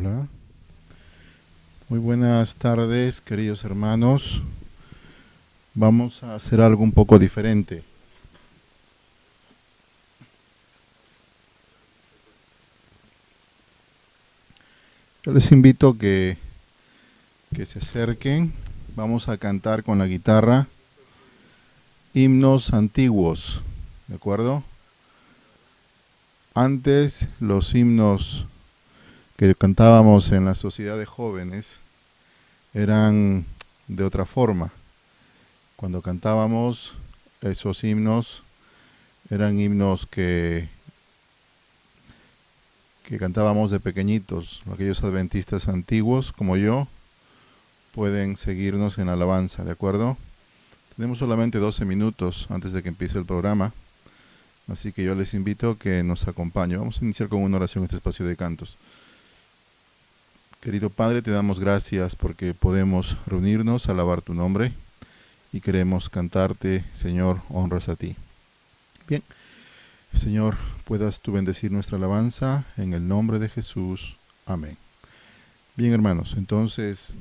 Hola. Muy buenas tardes, queridos hermanos. Vamos a hacer algo un poco diferente. Yo les invito que se acerquen. Vamos a cantar con la guitarra himnos antiguos, ¿de acuerdo? Antes los himnos que cantábamos en la sociedad de jóvenes eran de otra forma. Cuando cantábamos esos himnos, eran himnos que cantábamos de pequeñitos. Aquellos adventistas antiguos como yo pueden seguirnos en alabanza, ¿de acuerdo? Tenemos solamente 12 minutos antes de que empiece el programa, así que yo les invito a que nos acompañen. Vamos a iniciar con una oración en este espacio de cantos. Querido Padre, te damos gracias porque podemos reunirnos a alabar tu nombre y queremos cantarte, Señor, honras a ti. Bien, Señor, puedas tú bendecir nuestra alabanza en el nombre de Jesús. Amén. Bien, hermanos, entonces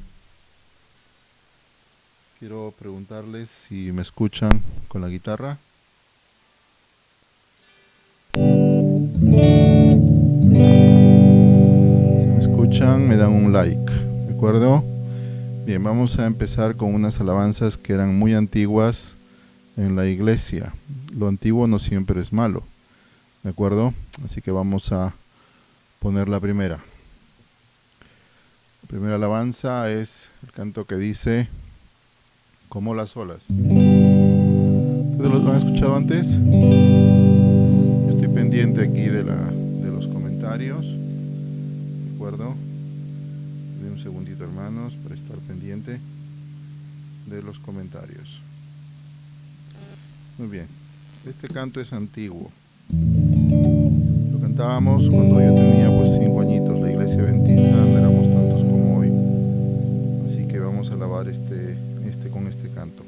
quiero preguntarles si me escuchan con la guitarra. Me dan un like, ¿de acuerdo? Bien, vamos a empezar con unas alabanzas que eran muy antiguas en la iglesia. Lo antiguo no siempre es malo, ¿de acuerdo? Así que vamos a poner la primera. La primera alabanza es el canto que dice como las olas. ¿Ustedes lo han escuchado antes? Yo estoy pendiente aquí de los comentarios, ¿de acuerdo? Un segundito, hermanos, para estar pendiente de los comentarios. Muy bien, este canto es antiguo. Lo cantábamos cuando yo tenía 5 añitos. La iglesia adventista no éramos tantos como hoy. Así que vamos a alabar con este canto.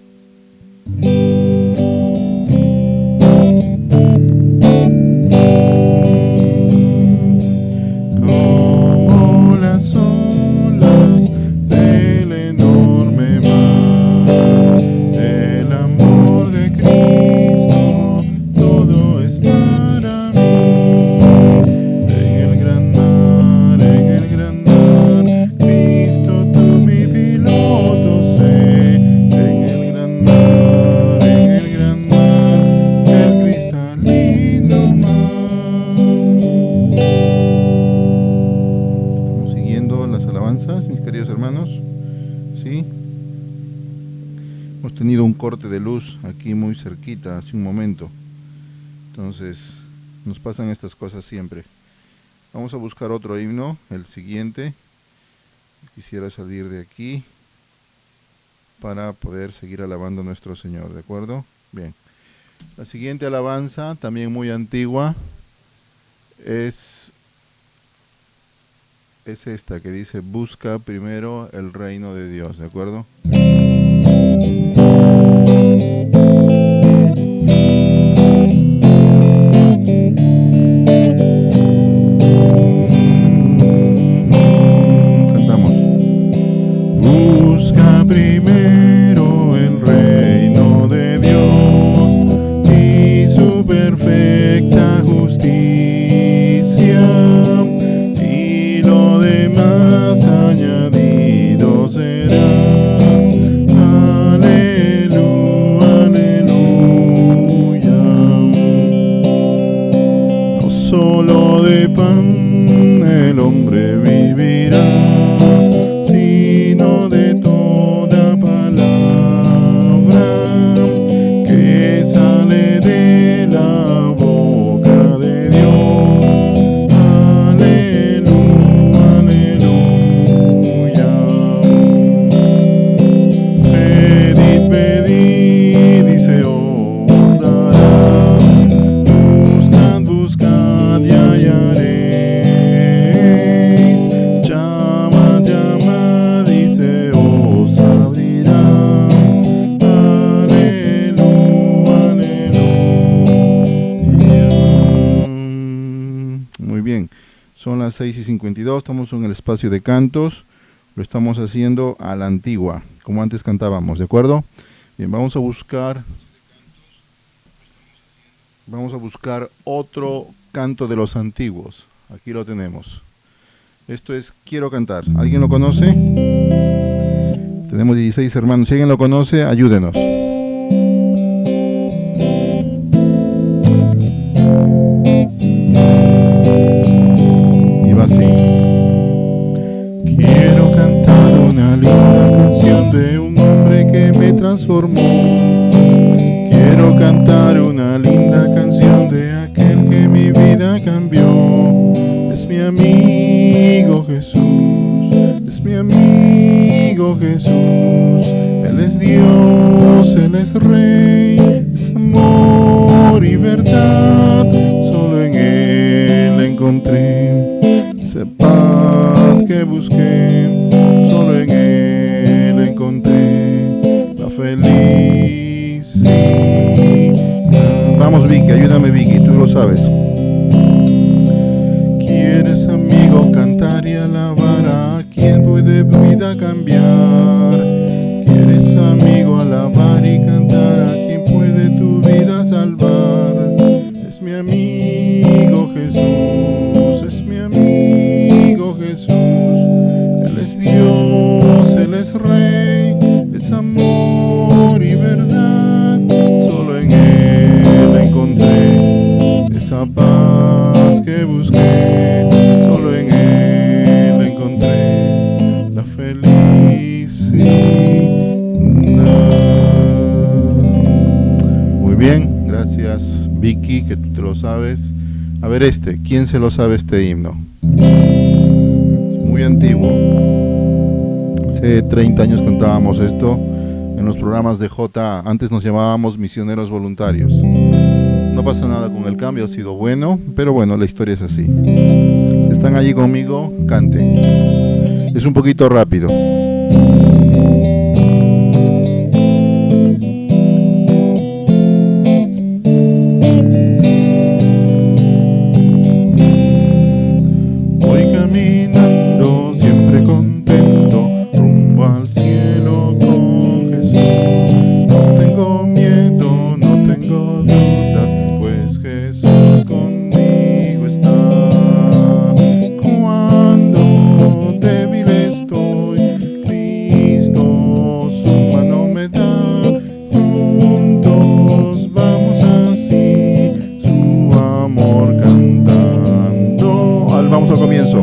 Corte de luz aquí muy cerquita hace un momento, entonces nos pasan estas cosas siempre. Vamos a buscar otro himno, el siguiente. Quisiera salir de aquí para poder seguir alabando a nuestro Señor, ¿de acuerdo? Bien, la siguiente alabanza, también muy antigua, es esta que dice: busca primero el reino de Dios, ¿de acuerdo? Buscad y hallaréis. Son las 6:52, estamos en el espacio de cantos. Lo estamos haciendo a la antigua, como antes cantábamos, ¿de acuerdo? Bien, vamos a buscar otro canto de los antiguos. Aquí lo tenemos. Esto es Quiero Cantar. ¿Alguien lo conoce? Tenemos 16 hermanos. Si alguien lo conoce, ayúdenos. Y va así. Quiero cantar una linda canción de un hombre que me transformó. Quiero cantar una linda canción de aquel que mi vida cambió. Es mi amigo Jesús, es mi amigo Jesús. Él es Dios, Él es Rey, es amor y verdad. Solo en Él encontré esa paz que busqué. Solo en Él encontré la felicidad. Vamos, Vicky, ayúdame, Vicky, tú lo sabes. ¿Quieres, amigo, cantar y alabar a quien puede tu vida cambiar? ¿Quieres, amigo, alabar y cantar a quien puede tu vida salvar? Es mi amigo Jesús, es mi amigo Jesús. Él es Dios, Él es Rey, es amor y verdad. Solo en Él encontré esa paz que busqué. Solo en Él encontré la felicidad. Muy bien, gracias Vicky, que tú te lo sabes. A ver ¿quién se lo sabe este himno? Es muy antiguo. Hace 30 años cantábamos esto en los programas de J. Antes nos llamábamos misioneros voluntarios. No pasa nada con el cambio, ha sido bueno, pero bueno, la historia es así. ¿Están allí conmigo? Canten. Es un poquito rápido. Voy caminando siempre contento rumbo al cielo con Jesús. No tengo miedo, no tengo dudas, pues Jesús conmigo está. Cuando débil estoy, Cristo su mano me da. Juntos vamos así, su amor cantando. Vamos al comienzo.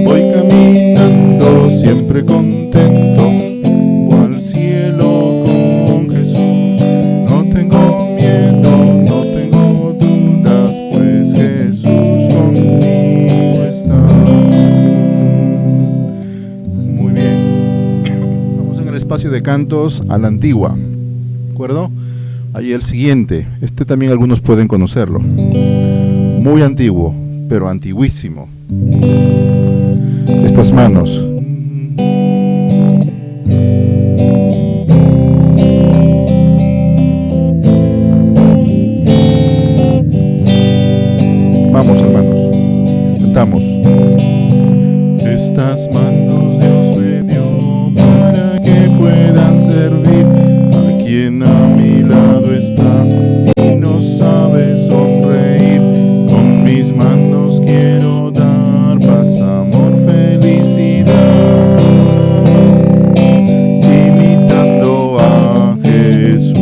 Voy caminando siempre contento rumbo al cielo con Jesús. No tengo miedo, no tengo dudas, pues Jesús conmigo está. Muy bien. Vamos en el espacio de cantos a la antigua. ¿De acuerdo? Ahí el siguiente. Este también algunos pueden conocerlo. Muy antiguo, pero antiguísimo. Estas manos. Vamos, hermanos, cantamos. Estas manos Dios me dio para que puedan servir a quien a mi lado está y no sabe sonreír. Con mis manos quiero dar paz, amor, felicidad, imitando a Jesús.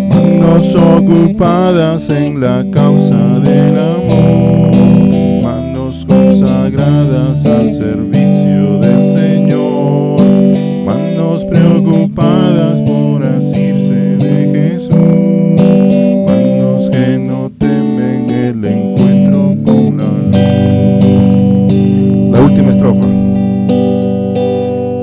Manos ocupadas en la causa del amor, manos consagradas al servicio del Señor, manos preocupadas por asirse de Jesús, manos que no temen el encuentro con la luz. La última estrofa.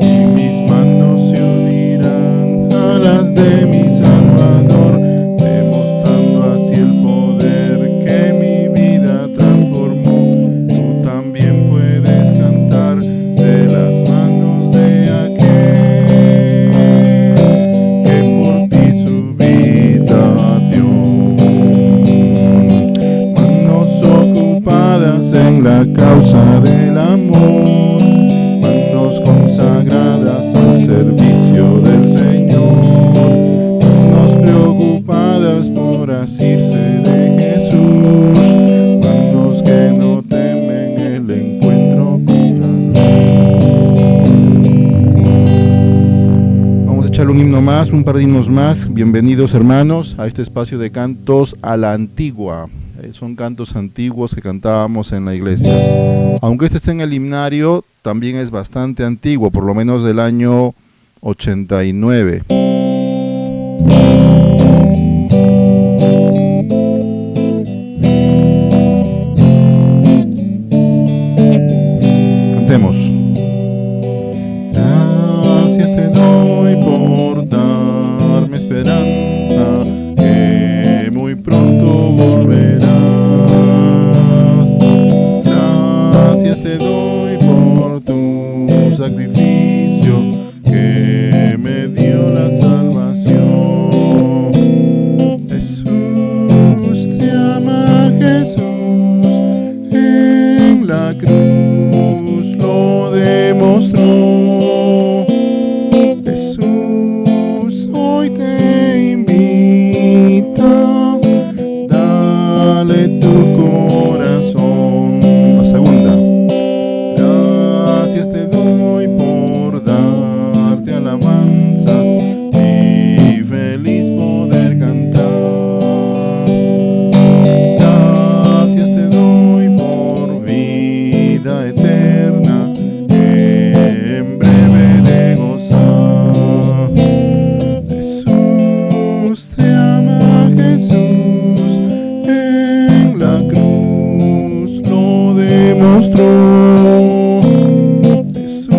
Y mis manos se unirán a las de mi Salvador, demostrando así el poder que mi vida transformó. Tú también puedes cantar de las manos de aquel que por ti su vida dio. Manos servicio del Señor, manos preocupadas por asirse de Jesús, manos que no temen el encuentro con la luz. Vamos a echarle un himno más, un par de himnos más. Bienvenidos, hermanos, a este espacio de cantos a la antigua. Son cantos antiguos que cantábamos en la iglesia. Aunque este esté en el himnario, también es bastante antiguo, por lo menos del año 89. Cantemos. Gracias te doy por darme esperanza, que muy pronto volverás. Gracias te doy por tu sacrificio, que me dio la salvación. Jesús, te ama Jesús, en la cruz lo demostró. Jesús hoy te invita, dale tu corazón. La segunda. Gracias te doy por darte alabanzas y feliz poder cantar. Gracias te doy por vida eterna, que en breve de gozar. Jesús, te ama Jesús, en la cruz lo demostró. Jesús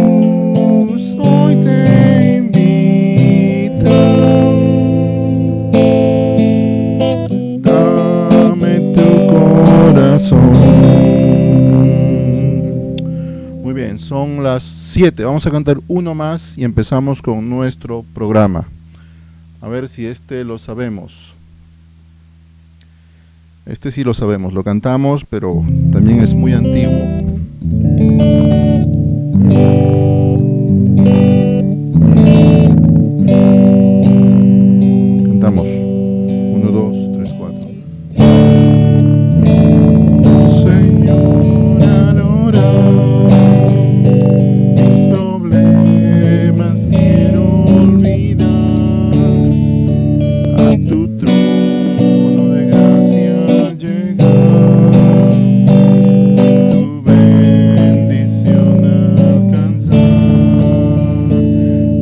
hoy te invita, dame tu corazón. Muy bien, son las 7. Vamos a cantar uno más y empezamos con nuestro programa. A ver si este lo sabemos. Este sí lo sabemos, lo cantamos, pero también es muy antiguo. Cantamos. 1, 2, 3, 4. Señor, al orar, mis problemas quiero olvidar. A tu trono de gracia llegar, tu bendición alcanzar.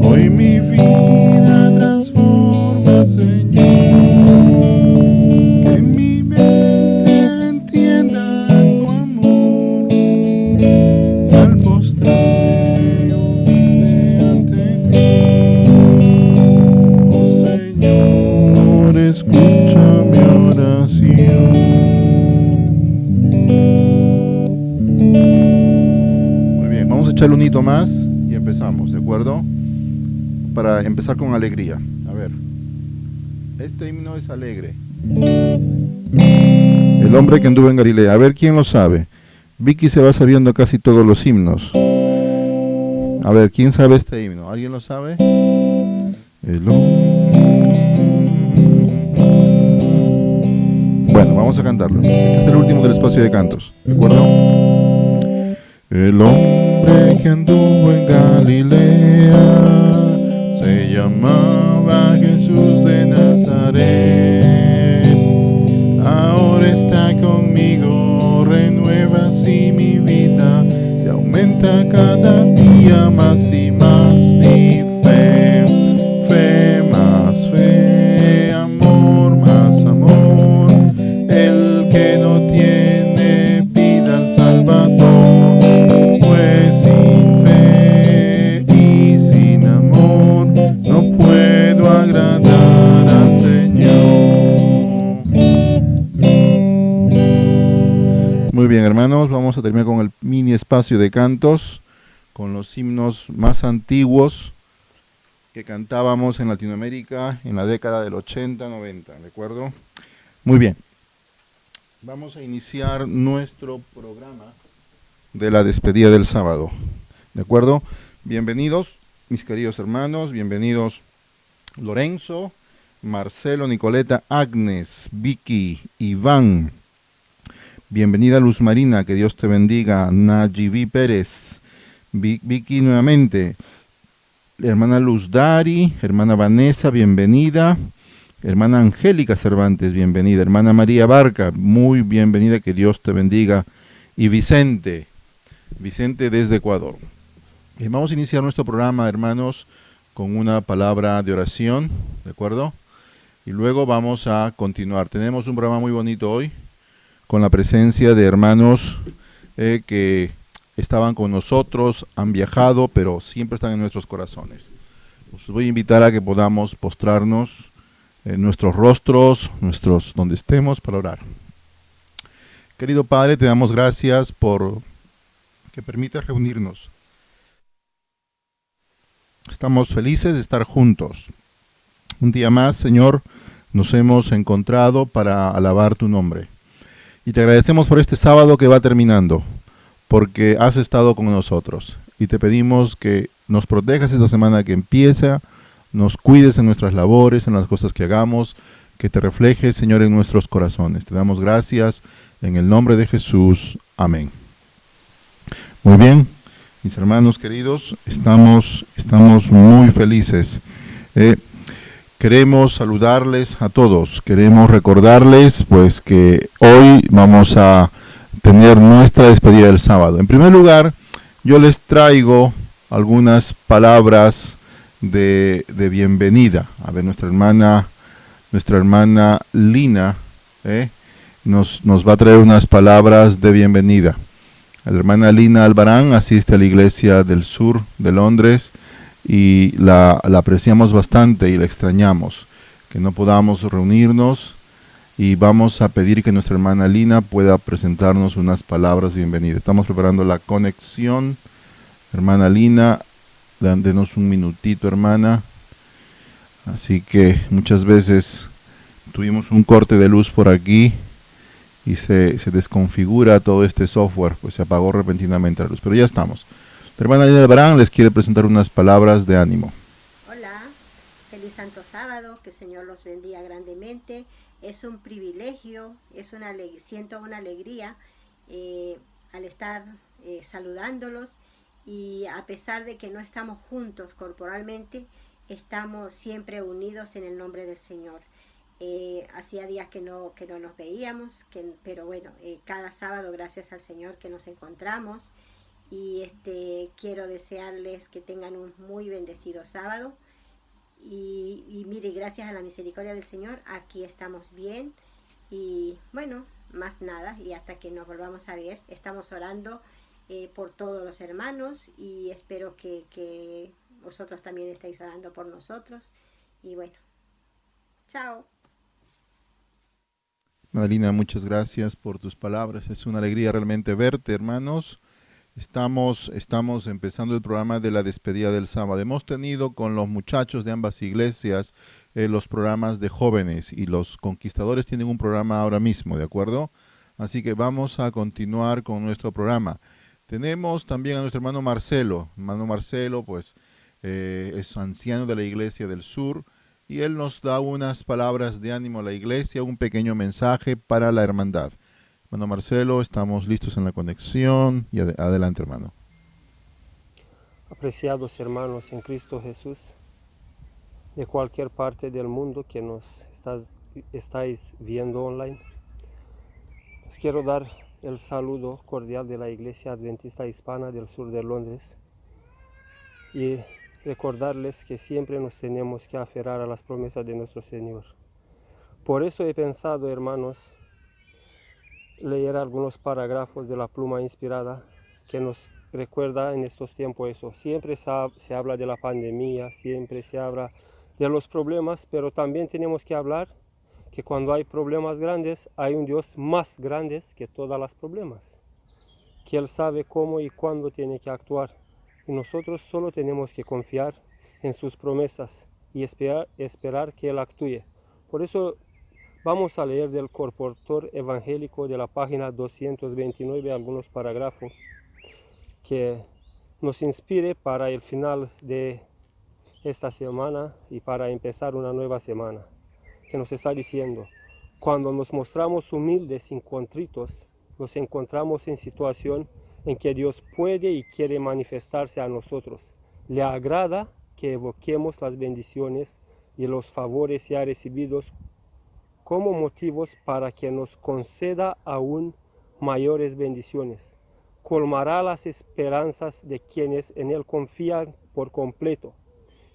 Hoy mi vida transforma, Señor, que mi mente entienda tu amor. Al postrarme humilde ante ti, oh Señor, escucha mi oración. Muy bien, vamos a echarle un hito más y empezamos, ¿de acuerdo? Para empezar con alegría. A ver, este himno es alegre. El hombre que anduvo en Galilea. A ver, ¿quién lo sabe? Vicky se va sabiendo casi todos los himnos. A ver, ¿quién sabe este himno? ¿Alguien lo sabe? Bueno, vamos a cantarlo. Este es el último del espacio de cantos, ¿de acuerdo? El hombre que anduvo en Galilea se llamaba Jesús de Nazaret. Ahora está conmigo, renueva así mi vida y aumenta cada día más y más mi fe. Fe más fe, amor más amor. El que no tiene pida al Salvador, pues sin fe y sin amor no puedo agradar al Señor. Muy bien, hermanos, vamos a terminar con el mini espacio de cantos, con los himnos más antiguos que cantábamos en Latinoamérica en la década del 80-90, ¿de acuerdo? Muy bien. Vamos a iniciar nuestro programa de la despedida del sábado, ¿de acuerdo? Bienvenidos. mis queridos hermanos, bienvenidos Lorenzo, Marcelo, Nicoleta, Agnes, Vicky, Iván. Bienvenida Luz Marina, que Dios te bendiga. Nayibi Pérez, Vicky nuevamente. Hermana Luz Dari, hermana Vanessa, bienvenida. Hermana Angélica Cervantes, bienvenida. Hermana María Barca, muy bienvenida, que Dios te bendiga. Y Vicente desde Ecuador. Vamos a iniciar nuestro programa, hermanos, con una palabra de oración, ¿de acuerdo? Y luego vamos a continuar. Tenemos un programa muy bonito hoy, con la presencia de hermanos que estaban con nosotros, han viajado, pero siempre están en nuestros corazones. Os voy a invitar a que podamos postrarnos en nuestros rostros, donde estemos, para orar. Querido Padre, te damos gracias por que permites reunirnos. Estamos felices de estar juntos. Un día más, Señor, nos hemos encontrado para alabar tu nombre. Y te agradecemos por este sábado que va terminando, porque has estado con nosotros. Y te pedimos que nos protejas esta semana que empieza, nos cuides en nuestras labores, en las cosas que hagamos, que te reflejes, Señor, en nuestros corazones. Te damos gracias en el nombre de Jesús. Amén. Muy bien, mis hermanos queridos, estamos muy felices. Queremos saludarles a todos, queremos recordarles pues que hoy vamos a tener nuestra despedida del sábado. En primer lugar, yo les traigo algunas palabras de bienvenida. A ver, nuestra hermana Lina nos va a traer unas palabras de bienvenida. La hermana Lina Albarán asiste a la iglesia del sur de Londres y la apreciamos bastante y la extrañamos, que no podamos reunirnos, y vamos a pedir que nuestra hermana Lina pueda presentarnos unas palabras de bienvenida. Estamos preparando la conexión. Hermana Lina, denos un minutito, hermana. Así que muchas veces tuvimos un corte de luz por aquí y se desconfigura todo este software, pues se apagó repentinamente la luz, pero ya estamos. La hermana Lina Albarán les quiere presentar unas palabras de ánimo. Hola, feliz Santo Sábado, que el Señor los bendiga grandemente. Es un privilegio, siento una alegría al estar saludándolos, y a pesar de que no estamos juntos corporalmente, estamos siempre unidos en el nombre del Señor. Hacía días que no nos veíamos, pero bueno, cada sábado, gracias al Señor, que nos encontramos. Y quiero desearles que tengan un muy bendecido sábado. Y mire, gracias a la misericordia del Señor, aquí estamos bien. Y bueno, más nada, y hasta que nos volvamos a ver, estamos orando por todos los hermanos, y espero que vosotros también estéis orando por nosotros. Y bueno, chao. Madalina, muchas gracias por tus palabras. Es una alegría realmente verte, hermanos. Estamos empezando el programa de la despedida del sábado. Hemos tenido con los muchachos de ambas iglesias los programas de jóvenes, y los conquistadores tienen un programa ahora mismo, ¿de acuerdo? Así que vamos a continuar con nuestro programa. Tenemos también a nuestro hermano Marcelo. Hermano Marcelo, pues, es anciano de la iglesia del sur, y él nos da unas palabras de ánimo a la iglesia, un pequeño mensaje para la hermandad. Hermano Marcelo, estamos listos en la conexión, y adelante, hermano. Apreciados hermanos en Cristo Jesús, de cualquier parte del mundo que nos estáis viendo online, les quiero dar el saludo cordial de la Iglesia Adventista Hispana del sur de Londres, y recordarles que siempre nos tenemos que aferrar a las promesas de nuestro Señor. Por eso he pensado, hermanos, leer algunos parágrafos de la pluma inspirada que nos recuerda en estos tiempos eso. Siempre se habla de la pandemia, siempre se habla de los problemas, pero también tenemos que hablar que cuando hay problemas grandes, hay un Dios más grande que todos los problemas, que Él sabe cómo y cuándo tiene que actuar, y nosotros solo tenemos que confiar en sus promesas y esperar que Él actúe. Por eso vamos a leer del Colportor Evangélico de la página 229 algunos parágrafos que nos inspire para el final de esta semana y para empezar una nueva semana, que nos está diciendo: cuando nos mostramos humildes y contritos, nos encontramos en situación en que Dios puede y quiere manifestarse a nosotros. Le agrada que evoquemos las bendiciones y los favores ya recibidos como motivos para que nos conceda aún mayores bendiciones. Colmará las esperanzas de quienes en Él confían por completo.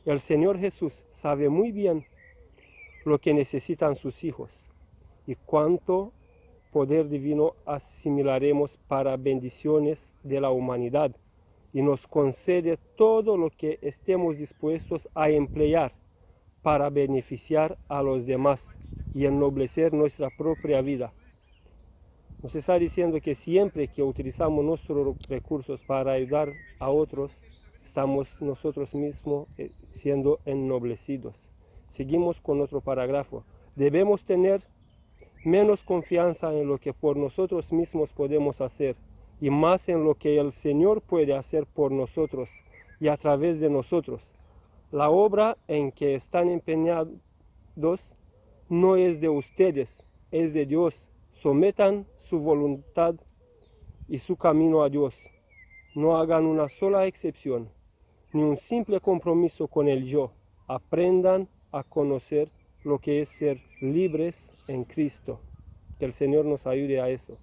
El Señor Jesús sabe muy bien lo que necesitan sus hijos y cuánto poder divino asimilaremos para bendiciones de la humanidad, y nos concede todo lo que estemos dispuestos a emplear para beneficiar a los demás y ennoblecer nuestra propia vida. Nos está diciendo que siempre que utilizamos nuestros recursos para ayudar a otros, estamos nosotros mismos siendo ennoblecidos. Seguimos con otro parágrafo. Debemos tener menos confianza en lo que por nosotros mismos podemos hacer y más en lo que el Señor puede hacer por nosotros y a través de nosotros. La obra en que están empeñados no es de ustedes, es de Dios. Sometan su voluntad y su camino a Dios. No hagan una sola excepción, ni un simple compromiso con el yo. Aprendan a conocer lo que es ser libres en Cristo. Que el Señor nos ayude a eso.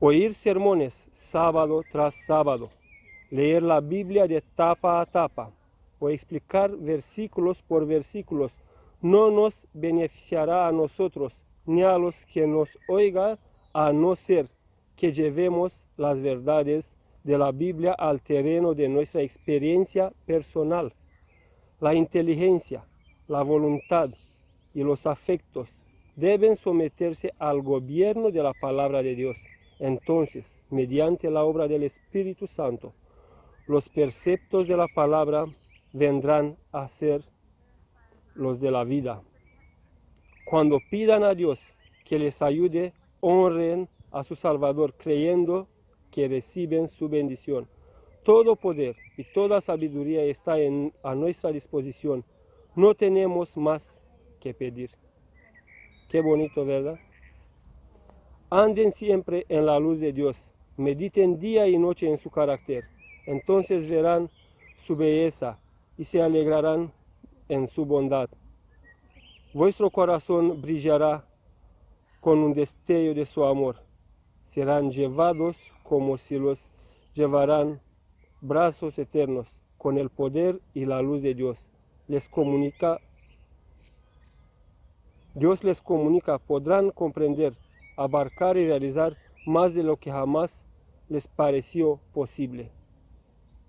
Oír sermones sábado tras sábado, leer la Biblia de tapa a tapa o explicar versículos por versículos no nos beneficiará a nosotros ni a los que nos oigan, a no ser que llevemos las verdades de la Biblia al terreno de nuestra experiencia personal. La inteligencia, la voluntad y los afectos deben someterse al gobierno de la palabra de Dios. Entonces, mediante la obra del Espíritu Santo, los preceptos de la palabra vendrán a ser los de la vida. Cuando pidan a Dios que les ayude, honren a su Salvador creyendo que reciben su bendición. Todo poder y toda sabiduría está a nuestra disposición. No tenemos más que pedir. Qué bonito, ¿verdad? Anden siempre en la luz de Dios. Mediten día y noche en su carácter. Entonces verán su belleza y se alegrarán en su bondad. Vuestro corazón brillará con un destello de su amor. Serán llevados como si los llevaran brazos eternos con el poder y la luz de Dios. Dios les comunica, podrán comprender, abarcar y realizar más de lo que jamás les pareció posible.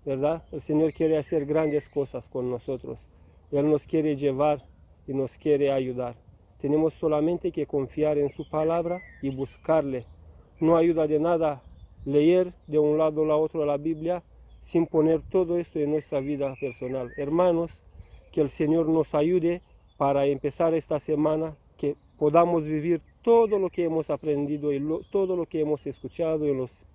¿Verdad? El Señor quiere hacer grandes cosas con nosotros. Él nos quiere llevar y nos quiere ayudar. Tenemos solamente que confiar en su palabra y buscarle. No ayuda de nada leer de un lado a otro la Biblia sin poner todo esto en nuestra vida personal. Hermanos, que el Señor nos ayude para empezar esta semana, que podamos vivir todo lo que hemos aprendido y todo lo que hemos escuchado en los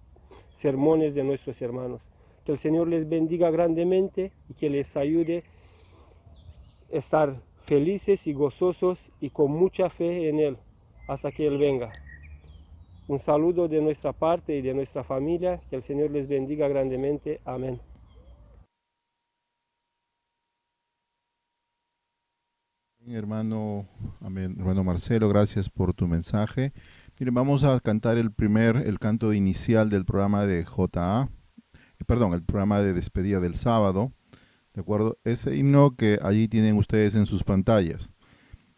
sermones de nuestros hermanos. Que el Señor les bendiga grandemente y que les ayude a estar felices y gozosos y con mucha fe en Él hasta que Él venga. Un saludo de nuestra parte y de nuestra familia. Que el Señor les bendiga grandemente. Amén. Hermano, amén. Hermano Marcelo, gracias por tu mensaje. Miren, vamos a cantar el canto inicial del programa de el programa de despedida del sábado, ¿de acuerdo? Ese himno que allí tienen ustedes en sus pantallas.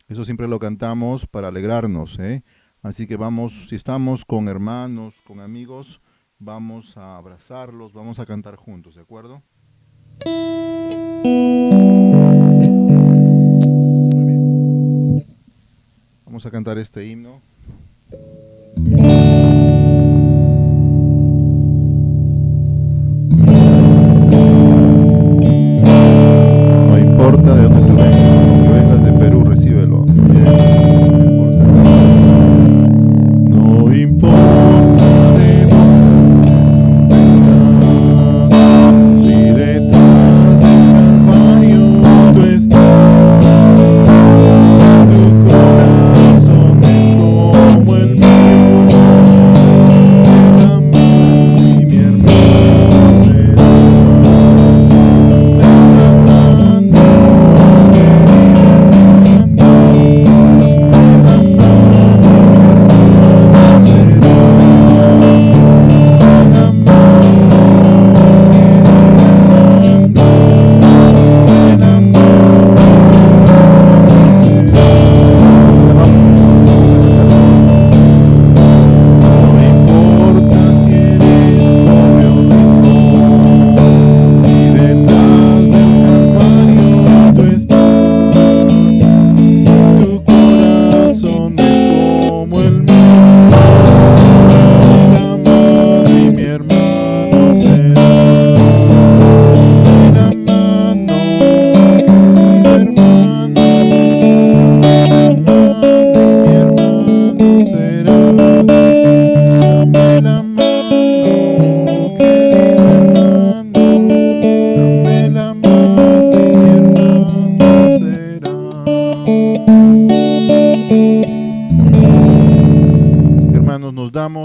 Eso siempre lo cantamos para alegrarnos, ¿eh? Así que vamos, si estamos con hermanos, con amigos, vamos a abrazarlos, vamos a cantar juntos, ¿de acuerdo? Muy bien. Vamos a cantar este himno. No importa de dónde tú vengas, aunque vengas de Perú, recíbelo. No importa de dónde vengas, si detrás de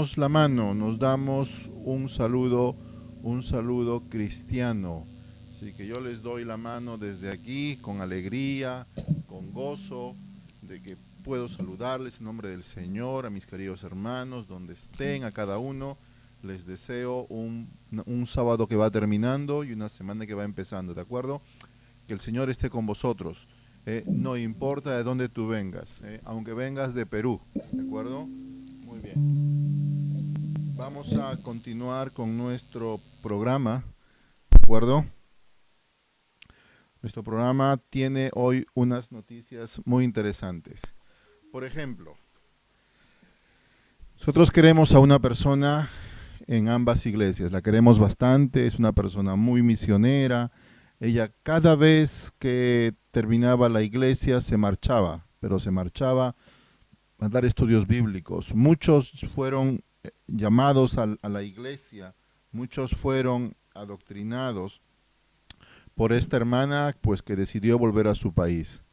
damos la mano, nos damos un saludo cristiano. Así que yo les doy la mano desde aquí con alegría, con gozo, de que puedo saludarles en nombre del Señor, a mis queridos hermanos, donde estén, a cada uno. Les deseo un sábado que va terminando y una semana que va empezando, ¿de acuerdo? Que el Señor esté con vosotros. No importa de dónde tú vengas, aunque vengas de Perú, ¿de acuerdo? Muy bien. Vamos a continuar con nuestro programa, ¿de acuerdo? Nuestro programa tiene hoy unas noticias muy interesantes. Por ejemplo, nosotros queremos a una persona en ambas iglesias, la queremos bastante, es una persona muy misionera. Ella cada vez que terminaba la iglesia se marchaba, pero se marchaba a dar estudios bíblicos. Muchos fueron llamados a la iglesia, muchos fueron adoctrinados por esta hermana, pues que decidió volver a su país.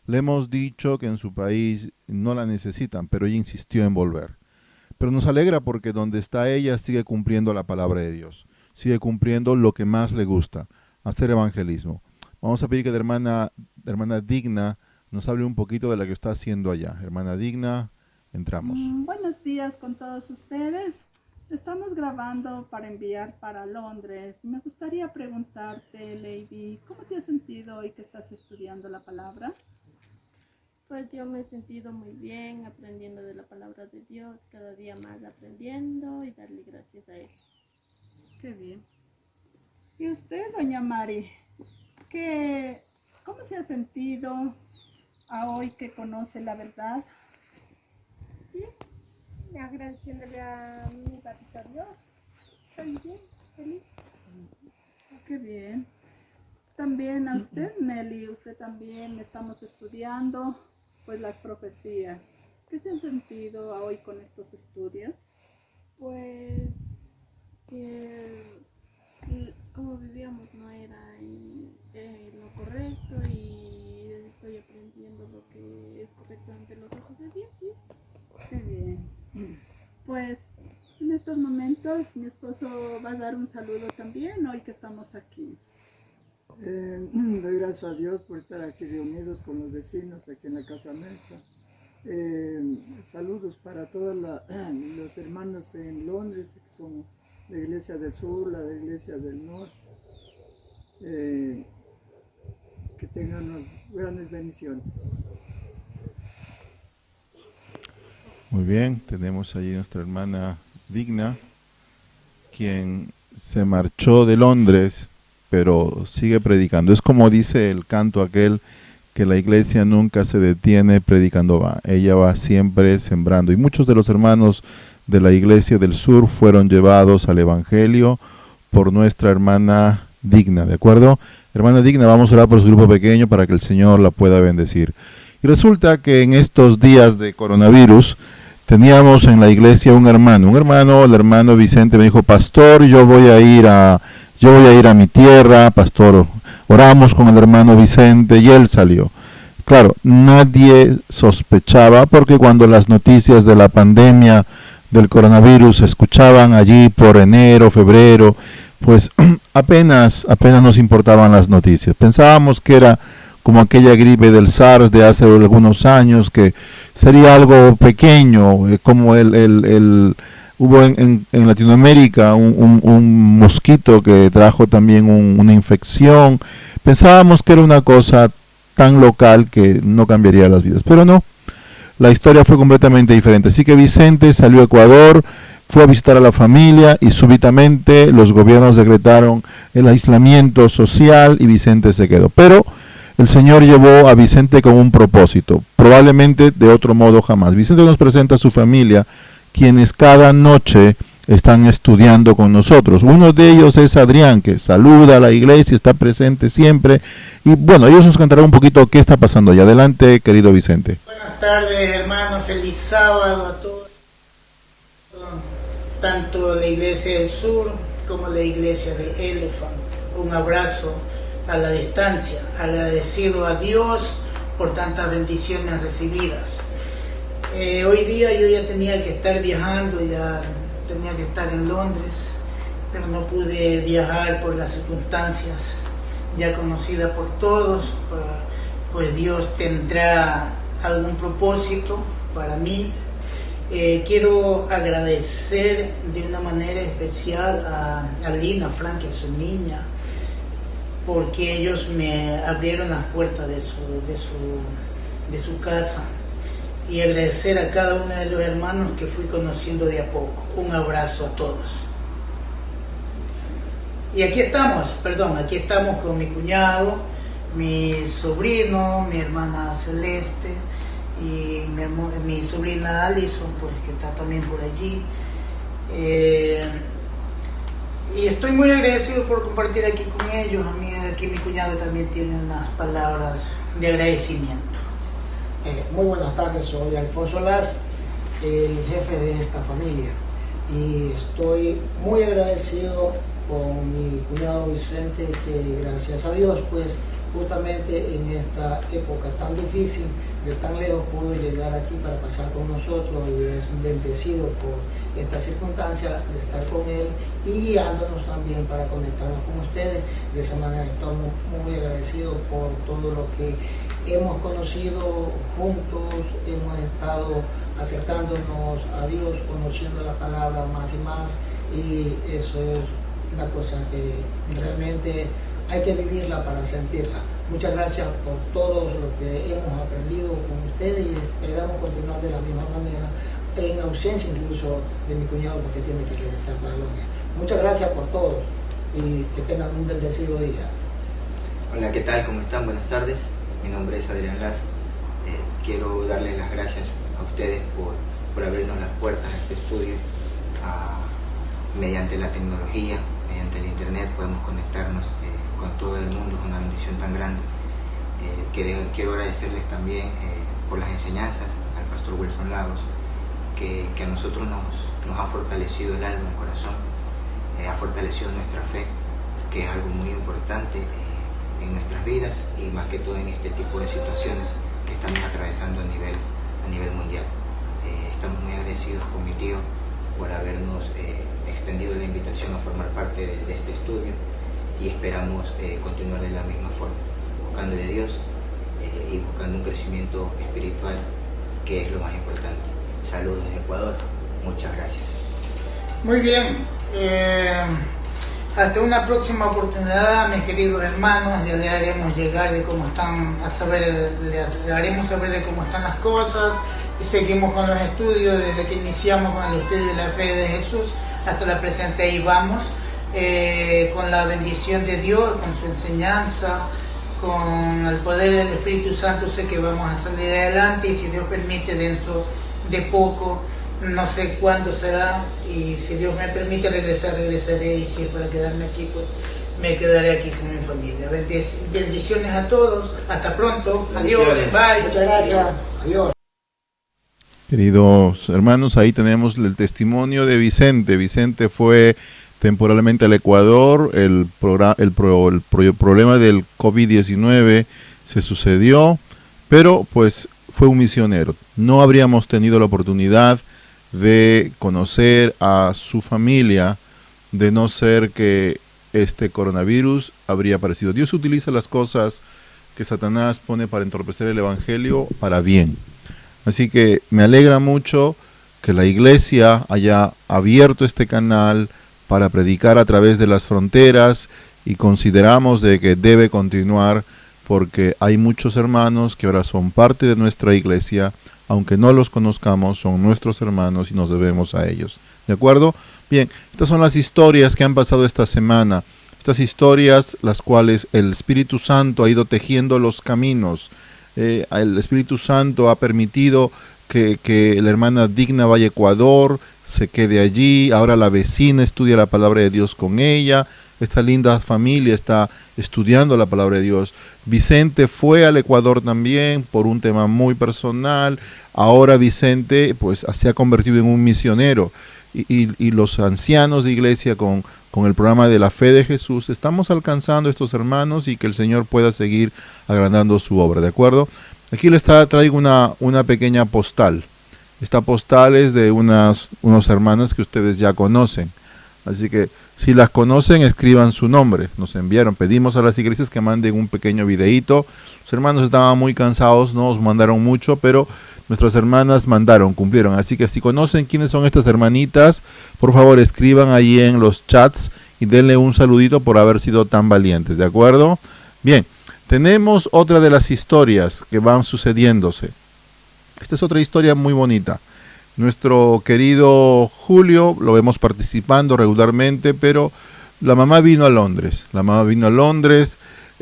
Le hemos dicho que en su país no la necesitan, pero ella insistió en volver. Pero nos alegra porque donde está ella sigue cumpliendo la palabra de Dios, sigue cumpliendo lo que más le gusta, hacer evangelismo. Vamos a pedir que la hermana Digna nos hable un poquito de lo que está haciendo allá. Hermana Digna, entramos. Buenos días con todos ustedes. Estamos grabando para enviar para Londres. Me gustaría preguntarte, Lady, ¿cómo te has sentido hoy que estás estudiando la palabra? Pues yo me he sentido muy bien aprendiendo de la palabra de Dios, cada día más aprendiendo y darle gracias a Él. Qué bien. ¿Y usted, doña Mari, cómo se ha sentido hoy que conoce la verdad? Bien, agradeciéndole a mi papito Dios. Estoy bien, feliz. Qué bien. También a usted, Nelly, usted también estamos estudiando pues las profecías. ¿Qué se ha sentido hoy con estos estudios? Pues que como vivíamos no era lo correcto y estoy aprendiendo lo que es correcto ante los ojos de Dios. ¿Sí? Qué bien. Pues en estos momentos mi esposo va a dar un saludo también hoy que estamos aquí. Doy gracias a Dios por estar aquí reunidos con los vecinos aquí en la Casa Melsa. Saludos para todos los hermanos en Londres, que son la Iglesia del Sur, la Iglesia del Norte. Que tengan unas grandes bendiciones. Muy bien, tenemos allí nuestra hermana Digna, quien se marchó de Londres, pero sigue predicando. Es como dice el canto aquel, que la iglesia nunca se detiene, predicando va. Ella va siempre sembrando. Y muchos de los hermanos de la iglesia del sur fueron llevados al evangelio por nuestra hermana Digna, ¿de acuerdo? Hermana Digna, vamos a orar por su grupo pequeño para que el Señor la pueda bendecir. Y resulta que en estos días de coronavirus teníamos en la iglesia un hermano, el hermano Vicente me dijo: pastor, yo voy a ir a mi tierra, pastor. Oramos con el hermano Vicente y él salió. Claro, nadie sospechaba, porque cuando las noticias de la pandemia del coronavirus se escuchaban allí por enero, febrero, pues apenas nos importaban las noticias. Pensábamos que era como aquella gripe del SARS de hace algunos años, que sería algo pequeño, como hubo en Latinoamérica un mosquito que trajo también una infección. Pensábamos que era una cosa tan local que no cambiaría las vidas, pero no, la historia fue completamente diferente. Así que Vicente salió a Ecuador, fue a visitar a la familia y súbitamente los gobiernos decretaron el aislamiento social y Vicente se quedó. Pero el Señor llevó a Vicente con un propósito, probablemente de otro modo jamás. Vicente nos presenta a su familia, quienes cada noche están estudiando con nosotros. Uno de ellos es Adrián, que saluda a la iglesia, está presente siempre. Y bueno, ellos nos contarán un poquito qué está pasando allá. Adelante, querido Vicente. Buenas tardes, hermanos. Feliz sábado a todos. Tanto la iglesia del sur como la iglesia de Elephant. Un abrazo a la distancia, agradecido a Dios por tantas bendiciones recibidas. Hoy día yo ya tenía que estar viajando, ya tenía que estar en Londres, pero no pude viajar por las circunstancias ya conocidas por todos. Pues Dios tendrá algún propósito para mí. Quiero agradecer de una manera especial a Lina, Frank, a su niña, porque ellos me abrieron las puertas de su casa, y agradecer a cada uno de los hermanos que fui conociendo de a poco. Un abrazo a todos. Y aquí estamos con mi cuñado, mi sobrino, mi hermana Celeste y mi sobrina Alison, pues, que está también por allí. Y estoy muy agradecido por compartir aquí con ellos. A mí aquí mi cuñado también tiene unas palabras de agradecimiento. Muy buenas tardes, soy Alfonso Las, el jefe de esta familia, y estoy muy agradecido con mi cuñado Vicente, que gracias a Dios, pues justamente en esta época tan difícil, de tan lejos pudo llegar aquí para pasar con nosotros, y es bendecido por esta circunstancia de estar con él y guiándonos también para conectarnos con ustedes. De esa manera estamos muy agradecidos por todo lo que hemos conocido juntos, hemos estado acercándonos a Dios, conociendo la palabra más y más, y eso es una cosa que realmente hay que vivirla para sentirla. Muchas gracias por todo lo que hemos aprendido con ustedes, y esperamos continuar de la misma manera, en ausencia incluso de mi cuñado, porque tiene que regresar a Colombia. Muchas gracias por todo y que tengan un bendecido día. Hola, ¿qué tal? ¿Cómo están? Buenas tardes. Mi nombre es Adrián Las. Quiero darles las gracias a ustedes por abrirnos las puertas a este estudio. Mediante la tecnología, mediante el internet, podemos conectarnos con todo el mundo. Es una bendición tan grande. Quiero agradecerles también por las enseñanzas al pastor Wilson Lagos, que a nosotros nos ha fortalecido el alma, el corazón, ha fortalecido nuestra fe, que es algo muy importante en nuestras vidas, y más que todo en este tipo de situaciones que estamos atravesando a nivel mundial. Estamos muy agradecidos con mi tío por habernos extendido la invitación a formar parte de este estudio, y esperamos continuar de la misma forma, buscando de Dios y buscando un crecimiento espiritual, que es lo más importante. Saludos desde Ecuador, muchas gracias. Muy bien, hasta una próxima oportunidad, mis queridos hermanos. Ya le haremos llegar de cómo están, le haremos saber de cómo están las cosas, y seguimos con los estudios desde que iniciamos con el estudio de la fe de Jesús hasta la presente. Ahí vamos, con la bendición de Dios, con su enseñanza, con el poder del Espíritu Santo. Sé que vamos a salir adelante, y si Dios permite, dentro de poco, no sé cuándo será, y si Dios me permite regresaré, y si es para quedarme aquí, pues me quedaré aquí con mi familia. Bendiciones a todos, hasta pronto, adiós, bye. Muchas gracias, adiós. Queridos hermanos, ahí tenemos el testimonio de Vicente. Vicente fue temporalmente al Ecuador, el problema del COVID-19 se sucedió, pero pues fue un misionero. No habríamos tenido la oportunidad de conocer a su familia de no ser que este coronavirus habría aparecido. Dios utiliza las cosas que Satanás pone para entorpecer el evangelio para bien. Así que me alegra mucho que la iglesia haya abierto este canal para predicar a través de las fronteras, y consideramos de que debe continuar, porque hay muchos hermanos que ahora son parte de nuestra iglesia, aunque no los conozcamos, son nuestros hermanos y nos debemos a ellos. ¿De acuerdo? Bien, estas son las historias que han pasado esta semana. Estas historias, las cuales el Espíritu Santo ha ido tejiendo los caminos. El Espíritu Santo ha permitido que la hermana Digna vaya a Ecuador, se quede allí. Ahora la vecina estudia la palabra de Dios con ella. Esta linda familia está estudiando la palabra de Dios. Vicente fue al Ecuador también por un tema muy personal. Ahora Vicente pues se ha convertido en un misionero. Y los ancianos de iglesia con el programa de la fe de Jesús estamos alcanzando a estos hermanos, y que el Señor pueda seguir agrandando su obra. ¿De acuerdo? Aquí les traigo una pequeña postal. Esta postal es de unas hermanas que ustedes ya conocen. Así que si las conocen, escriban su nombre. Nos enviaron, pedimos a las iglesias que manden un pequeño videíto. Los hermanos estaban muy cansados, no nos mandaron mucho, pero nuestras hermanas mandaron, cumplieron. Así que si conocen quiénes son estas hermanitas, por favor escriban ahí en los chats y denle un saludito por haber sido tan valientes, ¿de acuerdo? Bien, tenemos otra de las historias que van sucediéndose. Esta es otra historia muy bonita. Nuestro querido Julio lo vemos participando regularmente, pero la mamá vino a Londres.